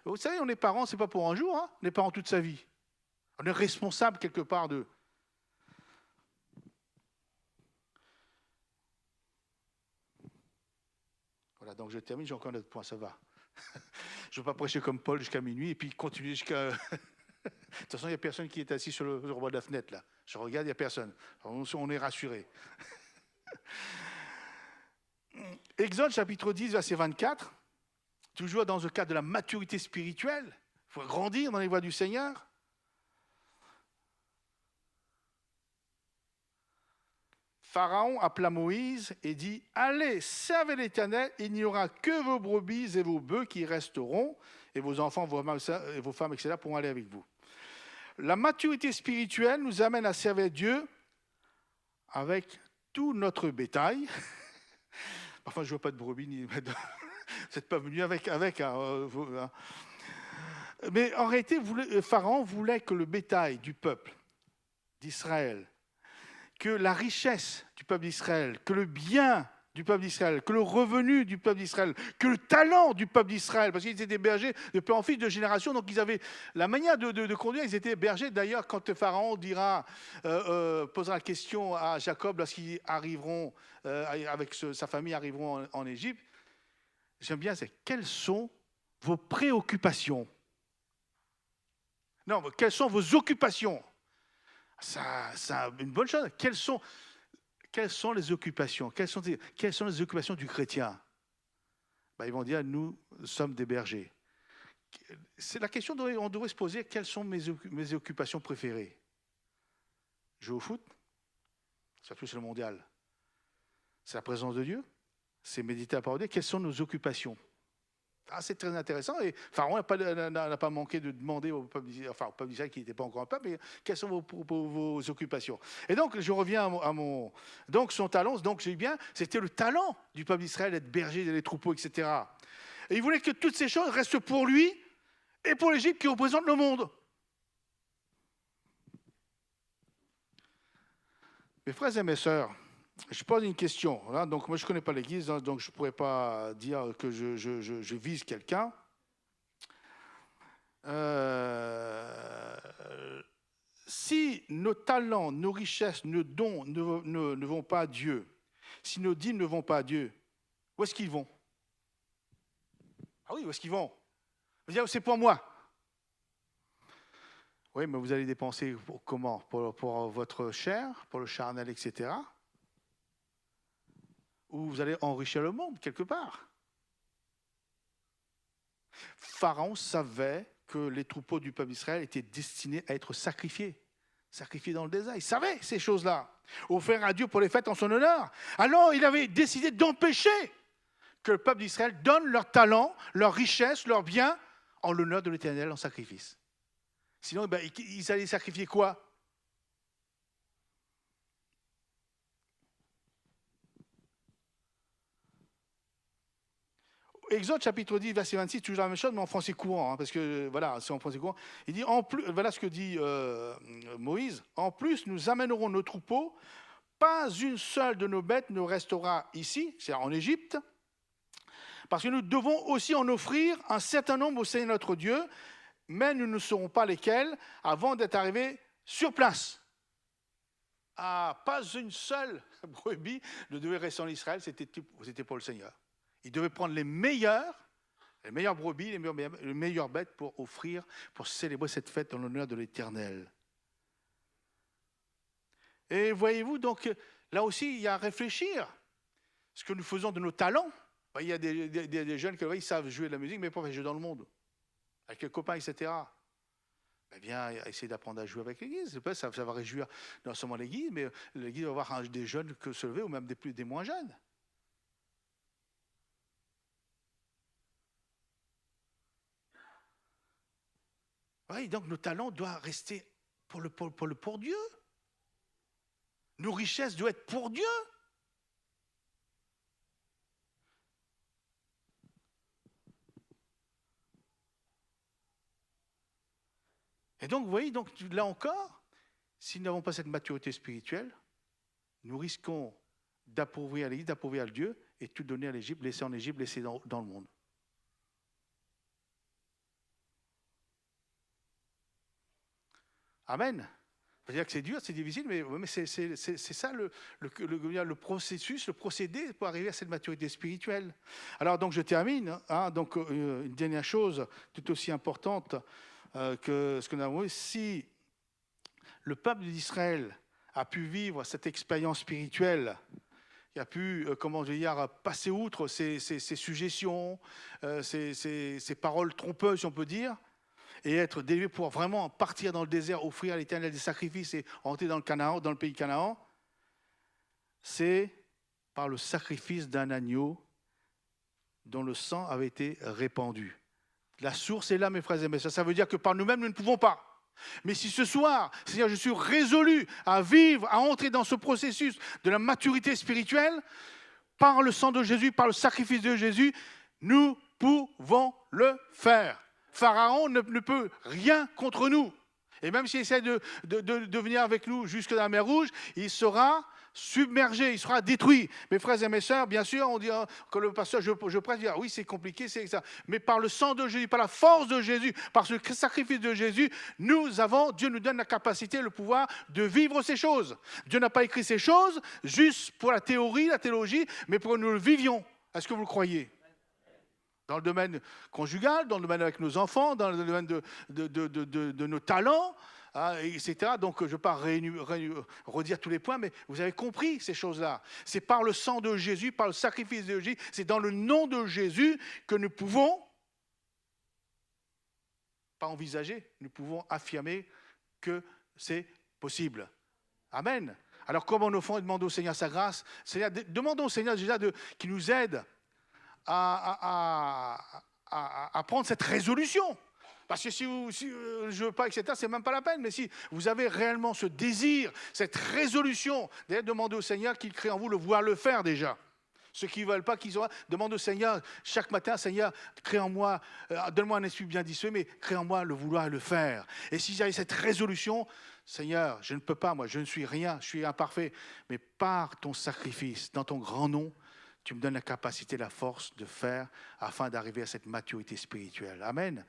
Speaker 1: vous savez, on est parents, ce n'est pas pour un jour, on est parents toute sa vie. On est responsable quelque part d'eux. Voilà, donc je termine, j'ai encore un autre point, ça va. Je ne veux pas prêcher comme Paul jusqu'à minuit et puis continuer jusqu'à... De toute façon, il n'y a personne qui est assis sur le rebord de la fenêtre, là. Je regarde, il n'y a personne. On est rassuré. Exode chapitre 10, verset 24, toujours dans le cadre de la maturité spirituelle, il faut grandir dans les voies du Seigneur. Pharaon appela Moïse et dit « Allez, servez l'Éternel, il n'y aura que vos brebis et vos bœufs qui resteront, et vos enfants, vos femmes, etc. pourront aller avec vous. » La maturité spirituelle nous amène à servir Dieu avec tout notre bétail. Enfin, je ne vois pas de brebis, ni... vous n'êtes pas venu avec. Mais en réalité, Pharaon voulait que le bétail du peuple d'Israël, que la richesse du peuple d'Israël, que le bien du peuple d'Israël, que le revenu du peuple d'Israël, que le talent du peuple d'Israël, parce qu'ils étaient bergers de père en fils de génération, donc ils avaient la manière de conduire, ils étaient bergers. D'ailleurs, quand Pharaon posera la question à Jacob lorsqu'ils arriveront, avec sa famille, arriveront en Égypte, j'aime bien, c'est quelles sont vos préoccupations? Non, quelles sont vos occupations? C'est une bonne chose. Quelles sont les occupations? Quelles sont les occupations du chrétien? Ils vont dire, nous sommes des bergers. C'est la question qu'on devrait se poser, quelles sont mes occupations préférées? Jouer au foot? Surtout sur le mondial. C'est la présence de Dieu? C'est méditer la parole de Dieu? Quelles sont nos occupations? C'est très intéressant. Et Pharaon n'a pas manqué de demander au peuple d'Israël qui n'était pas encore un peuple, mais quelles sont vos occupations? Et donc, je reviens à mon... Donc, son talent, donc j'ai bien, c'était le talent du peuple d'Israël d'être berger, des troupeaux, etc. Et il voulait que toutes ces choses restent pour lui et pour l'Égypte qui représente le monde. Mes frères et mes sœurs, je pose une question. Donc, moi, je ne connais pas l'Église, donc je ne pourrais pas dire que je vise quelqu'un. Si nos talents, nos richesses, nos dons ne vont pas à Dieu, si nos dîmes ne vont pas à Dieu, où est-ce qu'ils vont? Ah oui, où est-ce qu'ils vont? Vous dites, c'est pour moi. Oui, mais vous allez dépenser pour comment? Pour votre chair, pour le charnel, etc. Ou vous allez enrichir le monde, quelque part. Pharaon savait que les troupeaux du peuple d'Israël étaient destinés à être sacrifiés. Sacrifiés dans le désert. Il savait ces choses-là. Offrir à Dieu pour les fêtes en son honneur. Alors, il avait décidé d'empêcher que le peuple d'Israël donne leurs talents, leurs richesses, leurs biens en l'honneur de l'Éternel en sacrifice. Sinon, ils allaient sacrifier quoi? Exode chapitre 10, verset 26, toujours la même chose, mais en français courant, parce que voilà, c'est en français courant. Il dit, en plus, voilà ce que dit Moïse, en plus, nous amènerons nos troupeaux, pas une seule de nos bêtes ne restera ici, c'est-à-dire en Égypte, parce que nous devons aussi en offrir un certain nombre au Seigneur notre Dieu, mais nous ne saurons pas lesquels avant d'être arrivés sur place. Ah, pas une seule brebis ne devait rester en Israël, c'était pour le Seigneur. Il devait prendre les meilleures brebis, les meilleures bêtes pour offrir, pour célébrer cette fête en l'honneur de l'Éternel. Et voyez-vous, donc, là aussi, il y a à réfléchir. Ce que nous faisons de nos talents. Il y a des jeunes qui savent jouer de la musique, mais pas jouer dans le monde. Avec les copains, etc. Eh bien, essayer d'apprendre à jouer avec l'Église. Ça va réjouir non seulement l'Église, mais l'Église va avoir des jeunes que se lever, ou même des moins jeunes. Oui, donc nos talents doivent rester pour Dieu. Nos richesses doivent être pour Dieu. Et donc, vous voyez, donc, là encore, si nous n'avons pas cette maturité spirituelle, nous risquons d'appauvrir l'Église, d'appauvrir Dieu, et tout donner à l'Égypte, laisser en Égypte, laisser dans le monde. Amen. C'est-à-dire que c'est dur, c'est difficile, mais c'est ça le processus, le procédé pour arriver à cette maturité spirituelle. Alors donc je termine. Donc une dernière chose, tout aussi importante que ce que nous avons vu, si le peuple d'Israël a pu vivre cette expérience spirituelle, il a pu, passer outre ces suggestions, ces paroles trompeuses, si on peut dire, et être délivré pour vraiment partir dans le désert, offrir à l'Éternel des sacrifices et entrer dans le pays Canaan, c'est par le sacrifice d'un agneau dont le sang avait été répandu. La source est là, mes frères et mes sœurs. Ça veut dire que par nous-mêmes, nous ne pouvons pas. Mais si ce soir, Seigneur, je suis résolu à vivre, à entrer dans ce processus de la maturité spirituelle, par le sang de Jésus, par le sacrifice de Jésus, nous pouvons le faire. Pharaon ne peut rien contre nous. Et même s'il essaie de venir avec nous jusque dans la mer Rouge, il sera submergé, il sera détruit. Mes frères et mes sœurs, bien sûr, on dit que le pasteur, je prêche, dire oui, c'est compliqué, c'est ça. Mais par le sang de Jésus, par la force de Jésus, par ce sacrifice de Jésus, Dieu nous donne la capacité, le pouvoir de vivre ces choses. Dieu n'a pas écrit ces choses juste pour la théorie, la théologie, mais pour que nous le vivions. Est-ce que vous le croyez ? Dans le domaine conjugal, dans le domaine avec nos enfants, dans le domaine de nos talents, etc. Donc, je ne vais pas redire tous les points, mais vous avez compris ces choses-là. C'est par le sang de Jésus, par le sacrifice de Jésus, c'est dans le nom de Jésus que nous pouvons, pas envisager, nous pouvons affirmer que c'est possible. Amen. Alors, comment nous faisons demander au Seigneur sa grâce? Demandons au Seigneur déjà qu'il nous aide à prendre cette résolution. Parce que si je ne veux pas, etc., c'est même pas la peine. Mais si vous avez réellement ce désir, cette résolution, d'ailleurs, demandez au Seigneur qu'il crée en vous le vouloir le faire déjà. Ceux qui ne veulent pas, qu'ils auront, demandez au Seigneur chaque matin, Seigneur, crée en moi, donne-moi un esprit bien disposé, mais crée en moi le vouloir et le faire. Et si j'avais cette résolution, Seigneur, je ne peux pas, moi, je ne suis rien, je suis imparfait, mais par ton sacrifice, dans ton grand nom, tu me donnes la capacité, la force de faire afin d'arriver à cette maturité spirituelle. Amen.